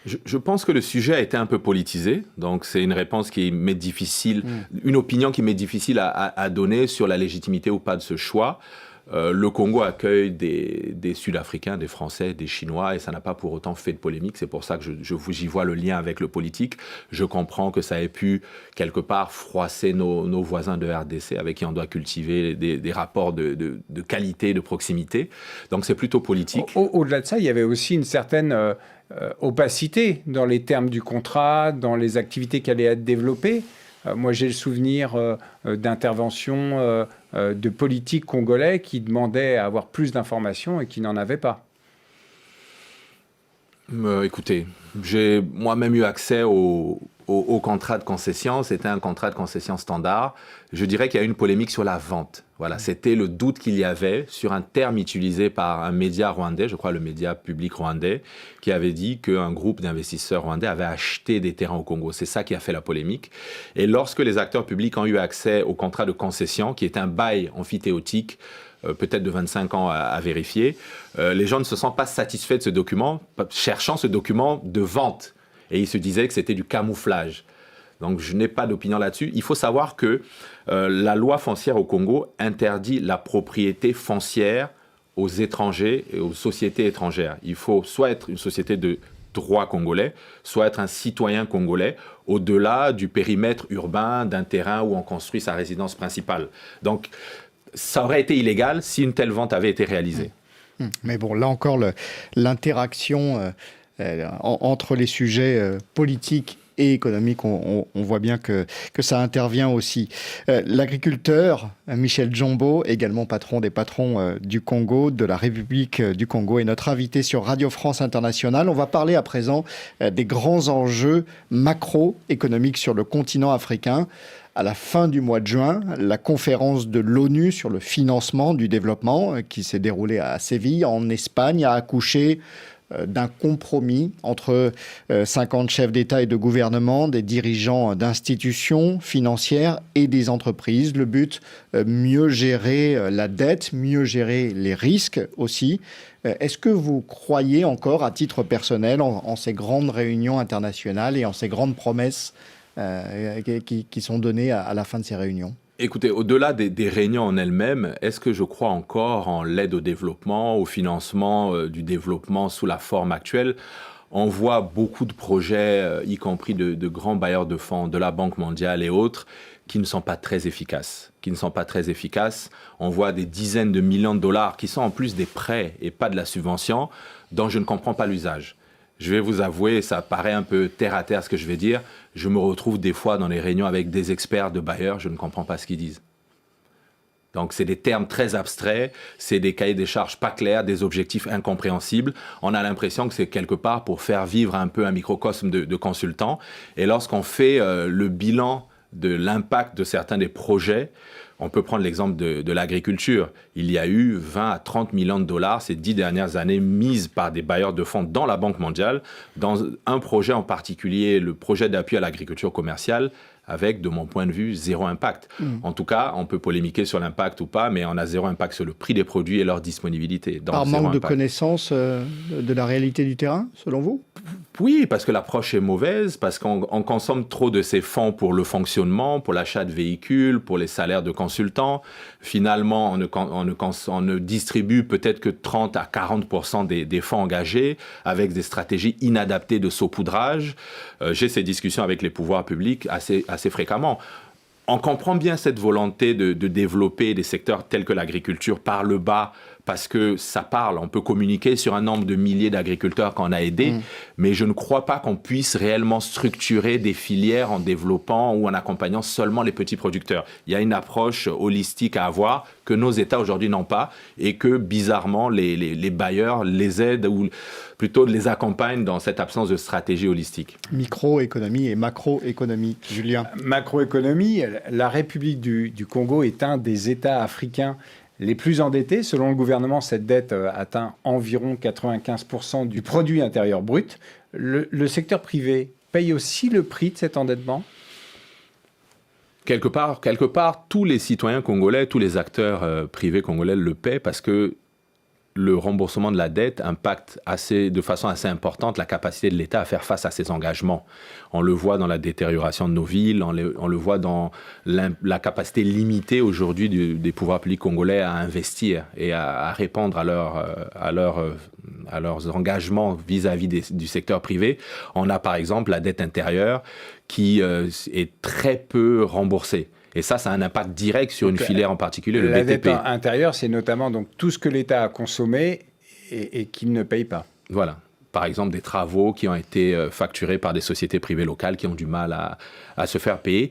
Je pense que le sujet a été un peu politisé, donc c'est une réponse qui m'est difficile, une opinion qui m'est difficile à donner sur la légitimité ou pas de ce choix. Le Congo accueille des Sud-Africains, des Français, des Chinois, et ça n'a pas pour autant fait de polémique. C'est pour ça que j'y vois le lien avec le politique. Je comprends que ça ait pu, quelque part, froisser nos voisins de RDC, avec qui on doit cultiver des rapports de qualité, de proximité. Donc c'est plutôt politique. Au-delà de ça, il y avait aussi une certaine opacité dans les termes du contrat, dans les activités qui allaient être développées. Moi, j'ai le souvenir d'interventions de politiques congolais qui demandaient à avoir plus d'informations et qui n'en avaient pas. Écoutez, j'ai moi-même eu accès au contrat de concession. C'était un contrat de concession standard. Je dirais qu'il y a eu une polémique sur la vente. Voilà, c'était le doute qu'il y avait sur un terme utilisé par un média rwandais, je crois le média public rwandais, qui avait dit qu'un groupe d'investisseurs rwandais avait acheté des terrains au Congo. C'est ça qui a fait la polémique. Et lorsque les acteurs publics ont eu accès au contrat de concession, qui est un bail amphithéotique, peut-être de 25 ans à vérifier, les gens ne se sentent pas satisfaits de ce document, cherchant ce document de vente. Et ils se disaient que c'était du camouflage. Donc je n'ai pas d'opinion là-dessus. Il faut savoir que la loi foncière au Congo interdit la propriété foncière aux étrangers et aux sociétés étrangères. Il faut soit être une société de droit congolais, soit être un citoyen congolais, au-delà du périmètre urbain d'un terrain où on construit sa résidence principale. Donc ça aurait été illégal si une telle vente avait été réalisée. Mais bon, là encore, l'interaction entre les sujets politiques et économiques, on voit bien que ça intervient aussi. L'agriculteur Michel Djombo, également patron des patrons du Congo, de la République du Congo, est notre invité sur Radio France Internationale. On va parler à présent des grands enjeux macroéconomiques sur le continent africain. À la fin du mois de juin, la conférence de l'ONU sur le financement du développement, qui s'est déroulée à Séville, en Espagne, a accouché d'un compromis entre 50 chefs d'État et de gouvernement, des dirigeants d'institutions financières et des entreprises. Le but, mieux gérer la dette, mieux gérer les risques aussi. Est-ce que vous croyez encore, à titre personnel, en ces grandes réunions internationales et en ces grandes promesses qui sont données à la fin de ces réunions? Écoutez, au-delà des réunions en elles-mêmes, est-ce que je crois encore en l'aide au développement, au financement du développement sous la forme actuelle? On voit beaucoup de projets, y compris de grands bailleurs de fonds, de la Banque mondiale et autres, qui ne sont pas très efficaces. On voit des dizaines de millions de dollars qui sont en plus des prêts et pas de la subvention, dont je ne comprends pas l'usage. Je vais vous avouer, ça paraît un peu terre à terre ce que je vais dire. Je me retrouve des fois dans les réunions avec des experts de bailleurs, je ne comprends pas ce qu'ils disent. Donc c'est des termes très abstraits, c'est des cahiers des charges pas clairs, des objectifs incompréhensibles. On a l'impression que c'est quelque part pour faire vivre un peu un microcosme de consultants. Et lorsqu'on fait le bilan de l'impact de certains des projets, on peut prendre l'exemple de l'agriculture. Il y a eu 20 à 30 millions de dollars ces 10 dernières années mises par des bailleurs de fonds dans la Banque mondiale, dans un projet en particulier, le projet d'appui à l'agriculture commerciale, avec, de mon point de vue, zéro impact. En tout cas, on peut polémiquer sur l'impact ou pas, mais on a zéro impact sur le prix des produits et leur disponibilité. Donc, par manque de connaissance de la réalité du terrain, selon vous? Oui, parce que l'approche est mauvaise, parce qu'on consomme trop de ces fonds pour le fonctionnement, pour l'achat de véhicules, pour les salaires de consultants. Finalement, on ne distribue peut-être que 30 à 40% des fonds engagés, avec des stratégies inadaptées de saupoudrage. J'ai ces discussions avec les pouvoirs publics assez fréquemment. On comprend bien cette volonté de développer des secteurs tels que l'agriculture par le bas, parce que ça parle, on peut communiquer sur un nombre de milliers d'agriculteurs qu'on a aidés, mais je ne crois pas qu'on puisse réellement structurer des filières en développant ou en accompagnant seulement les petits producteurs. Il y a une approche holistique à avoir que nos États aujourd'hui n'ont pas et que bizarrement les bailleurs les aident ou plutôt les accompagnent dans cette absence de stratégie holistique. Microéconomie et macroéconomie, Julien. Macroéconomie, la République du Congo est un des États africains les plus endettés. Selon le gouvernement, cette dette atteint environ 95% du produit intérieur brut. Le secteur privé paye aussi le prix de cet endettement? Quelque part, tous les citoyens congolais, tous les acteurs privés congolais le paient parce que le remboursement de la dette impacte de façon assez importante la capacité de l'État à faire face à ses engagements. On le voit dans la détérioration de nos villes, on le voit dans la capacité limitée aujourd'hui des pouvoirs publics congolais à investir et à répondre à leurs engagements vis-à-vis du secteur privé. On a par exemple la dette intérieure qui est très peu remboursée. Et ça a un impact direct sur une filière en particulier, le BTP. La dette intérieure, c'est notamment donc, tout ce que l'État a consommé et qu'il ne paye pas. Voilà. Par exemple, des travaux qui ont été facturés par des sociétés privées locales qui ont du mal à se faire payer.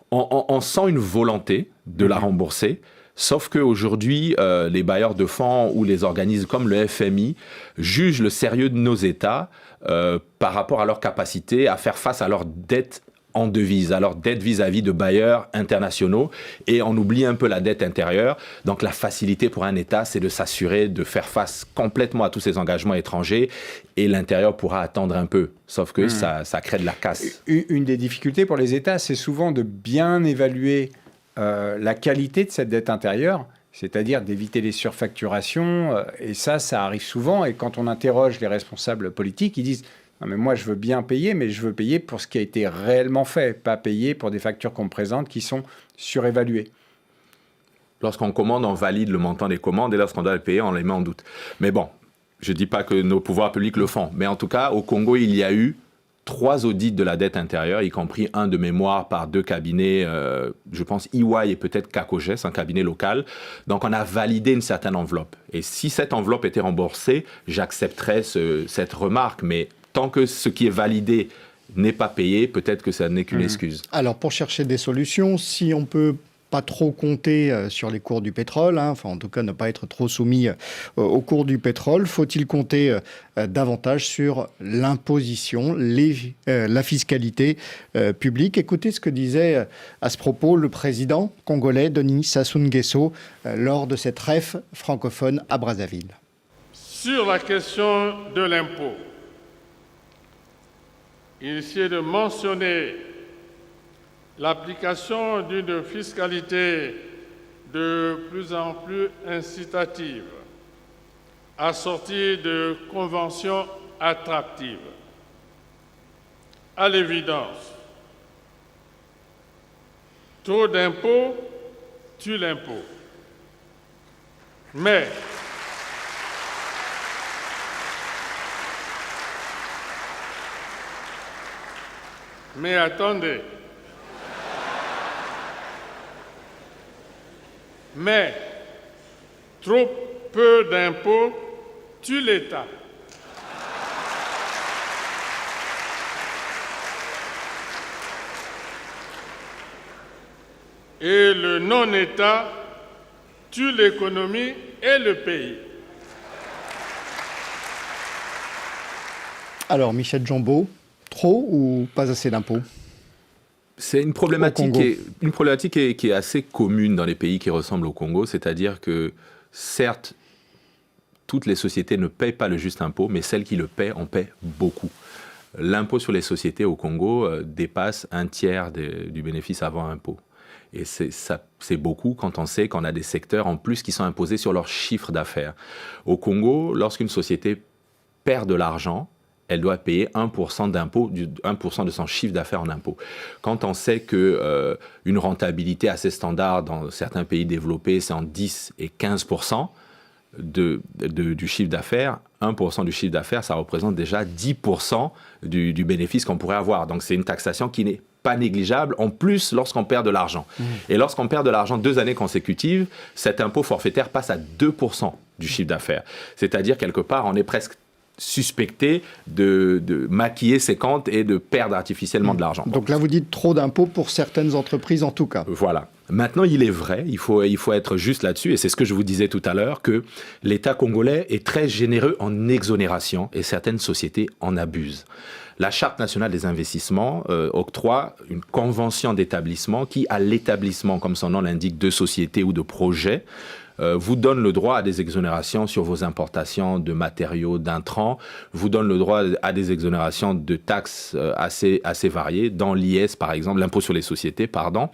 On sent une volonté de la rembourser, sauf qu'aujourd'hui, les bailleurs de fonds ou les organismes comme le FMI jugent le sérieux de nos États par rapport à leur capacité à faire face à leurs dettes en devise, alors dette vis-à-vis de bailleurs internationaux, et on oublie un peu la dette intérieure. Donc la facilité pour un État, c'est de s'assurer de faire face complètement à tous ces engagements étrangers, et l'intérieur pourra attendre un peu, sauf que ça crée de la casse. Une des difficultés pour les États, c'est souvent de bien évaluer la qualité de cette dette intérieure, c'est-à-dire d'éviter les surfacturations, et ça arrive souvent, et quand on interroge les responsables politiques, ils disent « Non mais moi je veux bien payer, mais je veux payer pour ce qui a été réellement fait, pas payer pour des factures qu'on me présente qui sont surévaluées. » Lorsqu'on commande, on valide le montant des commandes, et lorsqu'on doit les payer, on les met en doute. Mais bon, je ne dis pas que nos pouvoirs publics le font, mais en tout cas, au Congo, il y a eu 3 audits de la dette intérieure, y compris un de mémoire par 2 cabinets, je pense EY et peut-être Kakogès, un cabinet local. Donc on a validé une certaine enveloppe. Et si cette enveloppe était remboursée, j'accepterais cette remarque, mais tant que ce qui est validé n'est pas payé, peut-être que ça n'est qu'une excuse. Alors, pour chercher des solutions, si on peut pas trop compter sur les cours du pétrole, enfin en tout cas ne pas être trop soumis au cours du pétrole, faut-il compter davantage sur l'imposition, la fiscalité publique? Écoutez ce que disait à ce propos le président congolais Denis Sassou Nguesso lors de cette REF francophone à Brazzaville. Sur la question de l'impôt, initié de mentionner l'application d'une fiscalité de plus en plus incitative, assortie de conventions attractives. À l'évidence, trop d'impôts tue l'impôt. Mais attendez. Mais trop peu d'impôts tue l'État. Et le non-État tue l'économie et le pays. Alors, Michel Djombo, trop ou pas assez d'impôts? C'est une problématique qui est assez commune dans les pays qui ressemblent au Congo, c'est-à-dire que, certes, toutes les sociétés ne payent pas le juste impôt, mais celles qui le paient en paient beaucoup. L'impôt sur les sociétés au Congo dépasse 1/3 du bénéfice avant impôt. Et c'est beaucoup quand on sait qu'on a des secteurs en plus qui sont imposés sur leur chiffre d'affaires. Au Congo, lorsqu'une société perd de l'argent, elle doit payer 1% d'impôt, 1% de son chiffre d'affaires en impôt. Quand on sait qu'une rentabilité assez standard dans certains pays développés, c'est en 10 et 15% du chiffre d'affaires, 1% du chiffre d'affaires, ça représente déjà 10% du bénéfice qu'on pourrait avoir. Donc c'est une taxation qui n'est pas négligeable, en plus lorsqu'on perd de l'argent. Et lorsqu'on perd de l'argent 2 années consécutives, cet impôt forfaitaire passe à 2% du chiffre d'affaires. C'est-à-dire, quelque part, on est presque suspecté de maquiller ses comptes et de perdre artificiellement de l'argent. Donc là, vous dites trop d'impôts pour certaines entreprises en tout cas. Voilà. Maintenant, il est vrai, il faut être juste là-dessus, et c'est ce que je vous disais tout à l'heure, que l'État congolais est très généreux en exonération et certaines sociétés en abusent. La Charte nationale des investissements octroie une convention d'établissement qui, à l'établissement, comme son nom l'indique, de sociétés ou de projets, vous donne le droit à des exonérations sur vos importations de matériaux, d'intrants, vous donne le droit à des exonérations de taxes assez variées, dans l'IS par exemple, l'impôt sur les sociétés, pardon.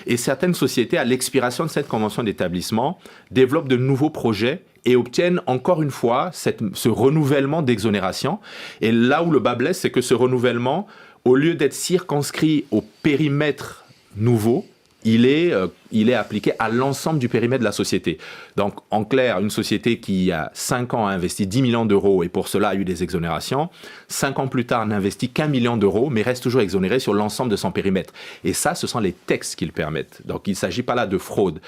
Et certaines sociétés, à l'expiration de cette convention d'établissement, développent de nouveaux projets et obtiennent encore une fois ce renouvellement d'exonération. Et là où le bas blesse, c'est que ce renouvellement, au lieu d'être circonscrit au périmètre nouveau, il est appliqué à l'ensemble du périmètre de la société. Donc, en clair, une société qui, il y a 5 ans, a investi 10 millions d'euros et pour cela a eu des exonérations, 5 ans plus tard, n'investit qu'1 million d'euros, mais reste toujours exonéré sur l'ensemble de son périmètre. Et ça, ce sont les textes qui le permettent. Donc, il ne s'agit pas là de fraude.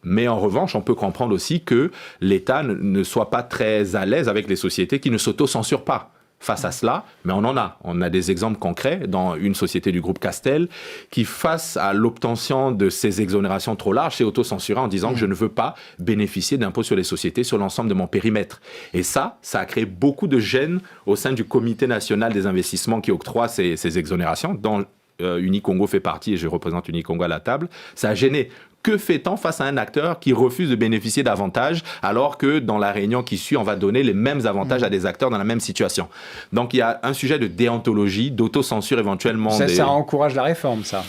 Mais en revanche, on peut comprendre aussi que l'État ne soit pas très à l'aise avec les sociétés qui ne s'auto-censurent pas face à cela, mais on en a. On a des exemples concrets dans une société du groupe Castel qui, face à l'obtention de ces exonérations trop larges, s'est auto-censurée en disant que je ne veux pas bénéficier d'impôts sur les sociétés sur l'ensemble de mon périmètre. Et ça a créé beaucoup de gêne au sein du Comité national des investissements qui octroie ces exonérations, dont Unicongo fait partie et je représente Unicongo à la table. Ça a gêné. Que fait-on face à un acteur qui refuse de bénéficier d'avantages alors que dans la réunion qui suit, on va donner les mêmes avantages à des acteurs dans la même situation? Donc il y a un sujet de déontologie, d'autocensure éventuellement. Ça encourage la réforme, ça.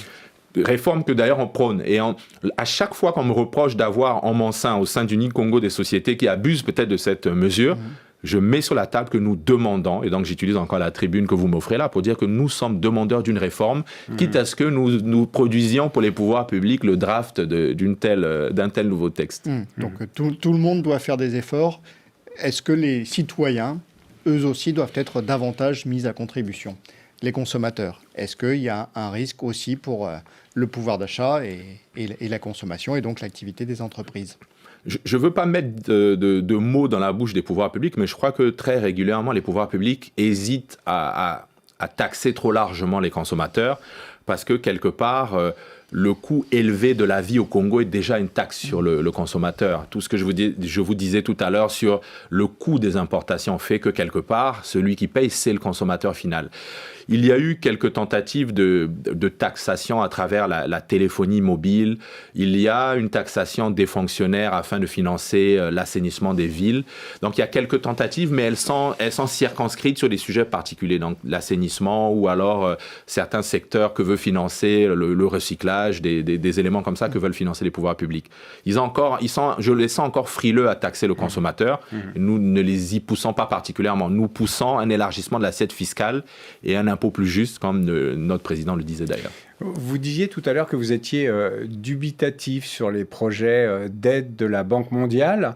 Réforme que d'ailleurs on prône. Et à chaque fois qu'on me reproche d'avoir en mon sein, au sein d'Unicongo, des sociétés qui abusent peut-être de cette mesure, je mets sur la table que nous demandons, et donc j'utilise encore la tribune que vous m'offrez là pour dire que nous sommes demandeurs d'une réforme, quitte à ce que nous produisions pour les pouvoirs publics le draft d'un tel nouveau texte. Donc tout le monde doit faire des efforts. Est-ce que les citoyens, eux aussi, doivent être davantage mis à contribution? Les consommateurs, est-ce qu'il y a un risque aussi pour le pouvoir d'achat et la consommation et donc l'activité des entreprises? Je ne veux pas mettre de mots dans la bouche des pouvoirs publics, mais je crois que très régulièrement, les pouvoirs publics hésitent à taxer trop largement les consommateurs parce que, quelque part, le coût élevé de la vie au Congo est déjà une taxe sur le consommateur. Tout ce que je vous disais tout à l'heure sur le coût des importations fait que, quelque part, celui qui paye, c'est le consommateur final. Il y a eu quelques tentatives de taxation à travers la téléphonie mobile. Il y a une taxation des fonctionnaires afin de financer l'assainissement des villes. Donc, il y a quelques tentatives, mais elles sont circonscrites sur des sujets particuliers. Donc, l'assainissement ou alors certains secteurs que veut financer le recyclage, des éléments comme ça que veulent financer les pouvoirs publics. Je les sens encore frileux à taxer le consommateur. Nous ne les y poussons pas particulièrement. Nous poussons un élargissement de l'assiette fiscale et un impôt plus juste, comme notre président le disait d'ailleurs. Vous disiez tout à l'heure que vous étiez dubitatif sur les projets d'aide de la Banque mondiale.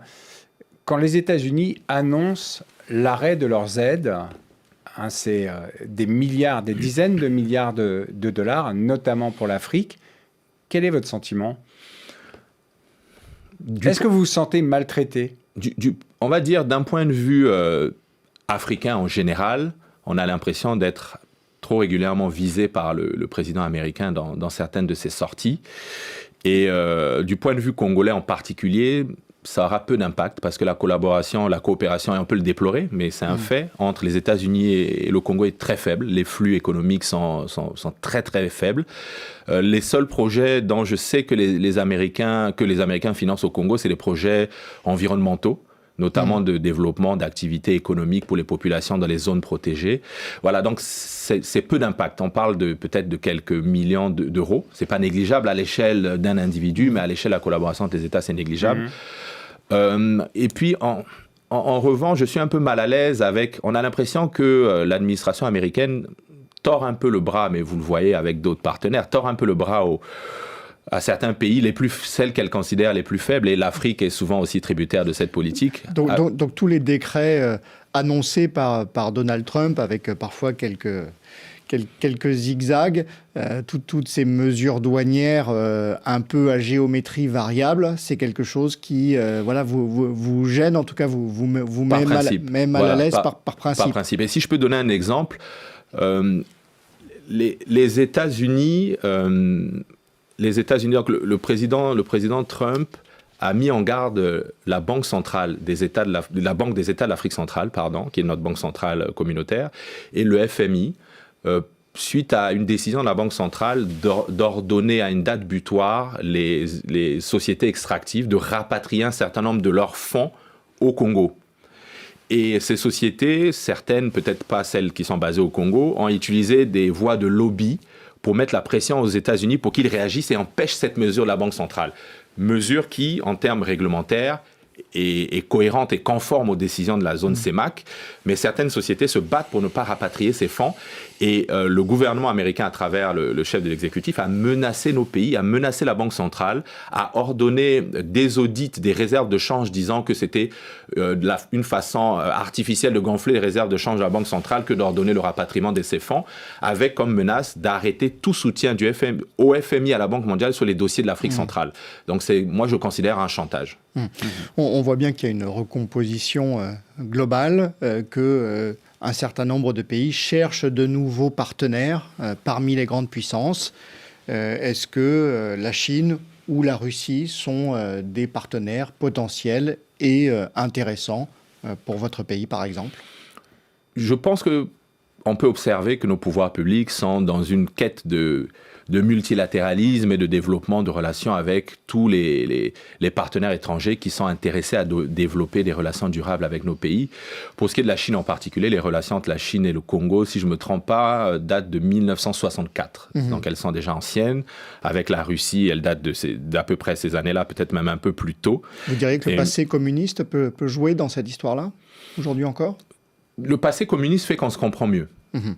Quand les États-Unis annoncent l'arrêt de leurs aides, c'est des dizaines de milliards de dollars, notamment pour l'Afrique, quel est votre sentiment? Est-ce que vous vous sentez maltraité? On va dire d'un point de vue africain en général, on a l'impression d'être trop régulièrement visé par le président américain dans certaines de ses sorties. Et du point de vue congolais en particulier, ça aura peu d'impact parce que la coopération, on peut le déplorer, mais c'est un fait, entre les États-Unis et le Congo est très faible. Les flux économiques sont très, très faibles. Les seuls projets dont je sais que les Américains financent au Congo, c'est les projets environnementaux, notamment de développement d'activités économiques pour les populations dans les zones protégées. Voilà, donc c'est peu d'impact. On parle peut-être de quelques millions d'euros. C'est pas négligeable à l'échelle d'un individu, mais à l'échelle de la collaboration des États, c'est négligeable. Et puis, en revanche, je suis un peu mal à l'aise avec... On a l'impression que l'administration américaine tord un peu le bras, mais vous le voyez avec d'autres partenaires, tord un peu le bras à certains pays, celles qu'elle considère les plus faibles, et l'Afrique est souvent aussi tributaire de cette politique. Donc tous les décrets annoncés par Donald Trump, avec parfois quelques zigzags, toutes ces mesures douanières un peu à géométrie variable, c'est quelque chose qui vous gêne, en tout cas vous met mal à l'aise par principe. Par principe. Et si je peux donner un exemple, les États-Unis... donc le président Trump a mis en garde la Banque centrale des États la Banque des États de l'Afrique centrale, qui est notre banque centrale communautaire, et le FMI, suite à une décision de la Banque centrale d'ordonner à une date butoir les sociétés extractives de rapatrier un certain nombre de leurs fonds au Congo. Et ces sociétés, certaines, peut-être pas celles qui sont basées au Congo, ont utilisé des voies de lobby pour mettre la pression aux États-Unis pour qu'ils réagissent et empêchent cette mesure de la Banque centrale. Mesure qui, en termes réglementaires, est cohérente et conforme aux décisions de la zone CEMAC, mais certaines sociétés se battent pour ne pas rapatrier ces fonds. Et le gouvernement américain, à travers le chef de l'exécutif, a menacé nos pays, a menacé la Banque centrale, a ordonné des audits des réserves de change, disant que c'était une façon artificielle de gonfler les réserves de change de la Banque centrale que d'ordonner le rapatriement de ces fonds, avec comme menace d'arrêter tout soutien au FMI, à la Banque mondiale, sur les dossiers de l'Afrique centrale. Donc moi, je considère un chantage. On voit bien qu'il y a une recomposition globale, qu'un certain nombre de pays cherchent de nouveaux partenaires parmi les grandes puissances. Est-ce que la Chine ou la Russie sont des partenaires potentiels et intéressants pour votre pays, par exemple? Je pense qu'on peut observer que nos pouvoirs publics sont dans une quête de multilatéralisme et de développement de relations avec tous les partenaires étrangers qui sont intéressés à développer des relations durables avec nos pays. Pour ce qui est de la Chine en particulier, les relations entre la Chine et le Congo, si je ne me trompe pas, datent de 1964. Donc elles sont déjà anciennes. Avec la Russie, elles datent d'à peu près ces années-là, peut-être même un peu plus tôt. Vous diriez que le passé communiste peut jouer dans cette histoire-là, aujourd'hui encore? Le passé communiste fait qu'on se comprend mieux.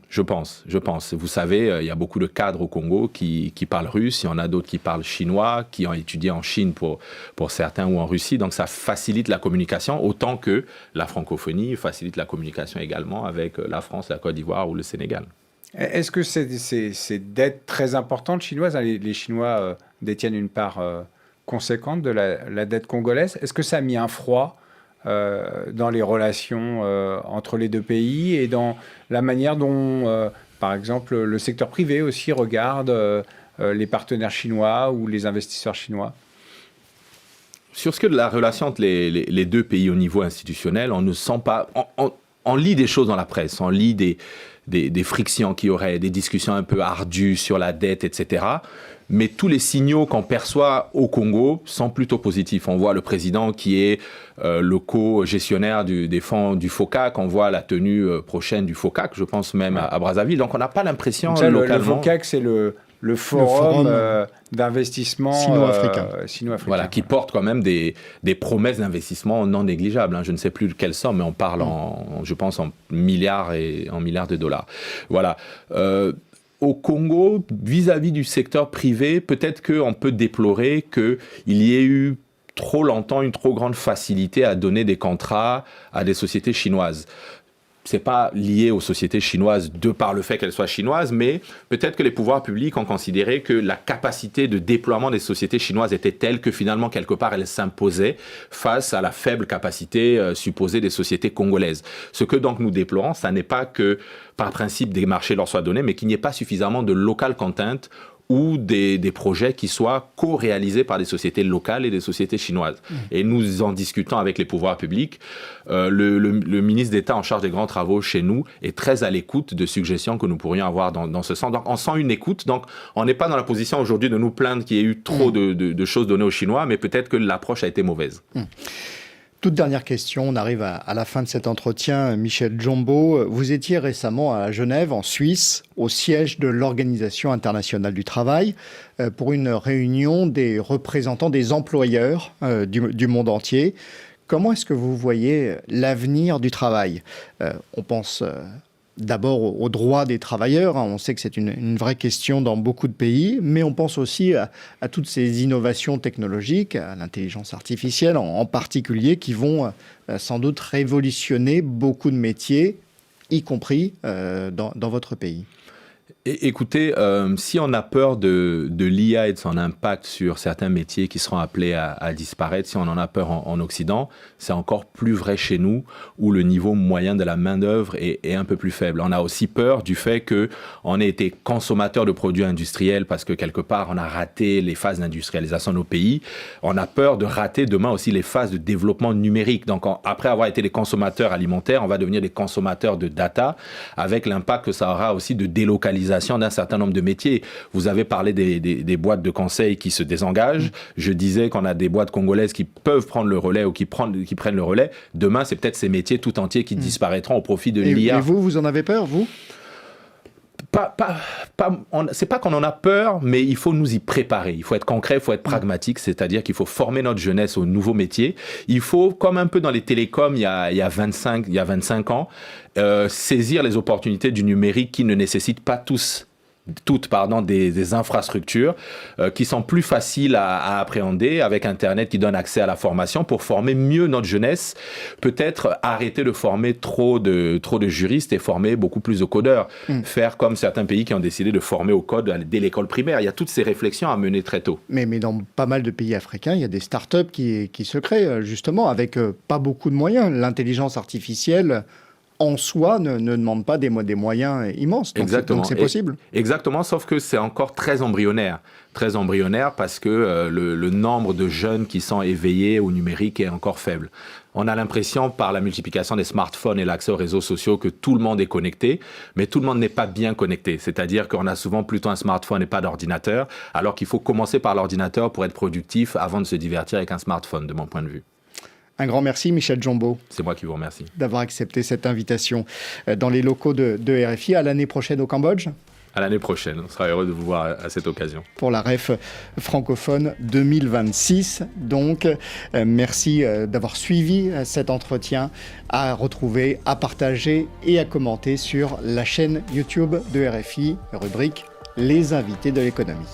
Je pense. Vous savez, il y a beaucoup de cadres au Congo qui parlent russe, il y en a d'autres qui parlent chinois, qui ont étudié en Chine pour certains ou en Russie. Donc ça facilite la communication, autant que la francophonie facilite la communication également avec la France, la Côte d'Ivoire ou le Sénégal. Est-ce que ces dettes très importantes chinoises, les Chinois détiennent une part conséquente de la dette congolaise, est-ce que ça a mis un froid dans les relations entre les deux pays et dans la manière dont, par exemple, le secteur privé aussi regarde les partenaires chinois ou les investisseurs chinois? Sur ce que de la relation entre les deux pays au niveau institutionnel, on ne sent pas... On lit des choses dans la presse, on lit des frictions qu'il y aurait, des discussions un peu ardues sur la dette, etc. Mais tous les signaux qu'on perçoit au Congo sont plutôt positifs. On voit le président qui est le co-gestionnaire des fonds du FOCAC. On voit la tenue prochaine du FOCAC, je pense même à Brazzaville. Donc on n'a pas l'impression localement... Le FOCAC, c'est le forum d'investissement sino-africain. Voilà, qui porte quand même des promesses d'investissement non négligeables. Je ne sais plus de quelle somme, mais on parle je pense en milliards de dollars. Voilà. Au Congo, vis-à-vis du secteur privé, peut-être qu'on peut déplorer qu'il y ait eu trop longtemps une trop grande facilité à donner des contrats à des sociétés chinoises. C'est pas lié aux sociétés chinoises de par le fait qu'elles soient chinoises, mais peut-être que les pouvoirs publics ont considéré que la capacité de déploiement des sociétés chinoises était telle que finalement, quelque part, elles s'imposaient face à la faible capacité supposée des sociétés congolaises. Ce que donc nous déplorons, ça n'est pas que par principe des marchés leur soient donnés, mais qu'il n'y ait pas suffisamment de local content ou des projets qui soient co-réalisés par des sociétés locales et des sociétés chinoises. Et nous en discutons avec les pouvoirs publics. Le ministre d'État en charge des grands travaux chez nous est très à l'écoute de suggestions que nous pourrions avoir dans ce sens. Donc on sent une écoute. Donc on n'est pas dans la position aujourd'hui de nous plaindre qu'il y ait eu trop de choses données aux Chinois, mais peut-être que l'approche a été mauvaise. Toute dernière question, on arrive à la fin de cet entretien. Michel Djombo, vous étiez récemment à Genève, en Suisse, au siège de l'Organisation internationale du travail, pour une réunion des représentants des employeurs du monde entier. Comment est-ce que vous voyez l'avenir du travail? On pense d'abord aux droits des travailleurs. On sait que c'est une vraie question dans beaucoup de pays, mais on pense aussi à toutes ces innovations technologiques, à l'intelligence artificielle en particulier, qui vont sans doute révolutionner beaucoup de métiers, y compris dans votre pays. Écoutez, si on a peur de l'IA et de son impact sur certains métiers qui seront appelés à disparaître, si on en a peur en Occident, c'est encore plus vrai chez nous, où le niveau moyen de la main-d'œuvre est un peu plus faible. On a aussi peur du fait qu'on ait été consommateur de produits industriels parce que quelque part, on a raté les phases d'industrialisation de nos pays. On a peur de rater demain aussi les phases de développement numérique. Donc, après avoir été des consommateurs alimentaires, on va devenir des consommateurs de data, avec l'impact que ça aura aussi de délocalisation d'un certain nombre de métiers. Vous avez parlé des boîtes de conseil qui se désengagent. Je disais qu'on a des boîtes congolaises qui peuvent prendre le relais ou qui prennent le relais. Demain, c'est peut-être ces métiers tout entiers qui disparaîtront au profit de l'IA. Et vous en avez peur, vous ? c'est pas qu'on en a peur, mais il faut nous y préparer. Il faut être concret, il faut être pragmatique, c'est-à-dire qu'il faut former notre jeunesse aux nouveaux métiers. Il faut, comme un peu dans les télécoms il y a 25 ans, saisir les opportunités du numérique qui ne nécessitent pas toutes des infrastructures qui sont plus faciles à appréhender, avec Internet qui donne accès à la formation pour former mieux notre jeunesse, peut-être arrêter de former trop de juristes et former beaucoup plus de codeurs, faire comme certains pays qui ont décidé de former au code dès l'école primaire. Il y a toutes ces réflexions à mener très tôt. Mais dans pas mal de pays africains, il y a des startups qui se créent justement avec pas beaucoup de moyens. L'intelligence artificielle en soi ne demande pas des moyens immenses. Donc c'est possible. Exactement, sauf que c'est encore très embryonnaire parce que le nombre de jeunes qui sont éveillés au numérique est encore faible. On a l'impression, par la multiplication des smartphones et l'accès aux réseaux sociaux, que tout le monde est connecté, mais tout le monde n'est pas bien connecté. C'est-à-dire qu'on a souvent plutôt un smartphone et pas d'ordinateur, alors qu'il faut commencer par l'ordinateur pour être productif avant de se divertir avec un smartphone, de mon point de vue. Un grand merci, Michel Djombo. C'est moi qui vous remercie. D'avoir accepté cette invitation dans les locaux de RFI. À l'année prochaine au Cambodge. À l'année prochaine. On sera heureux de vous voir à cette occasion. Pour la REF francophone 2026. Donc, merci d'avoir suivi cet entretien, à retrouver, à partager et à commenter sur la chaîne YouTube de RFI, rubrique Les invités de l'économie.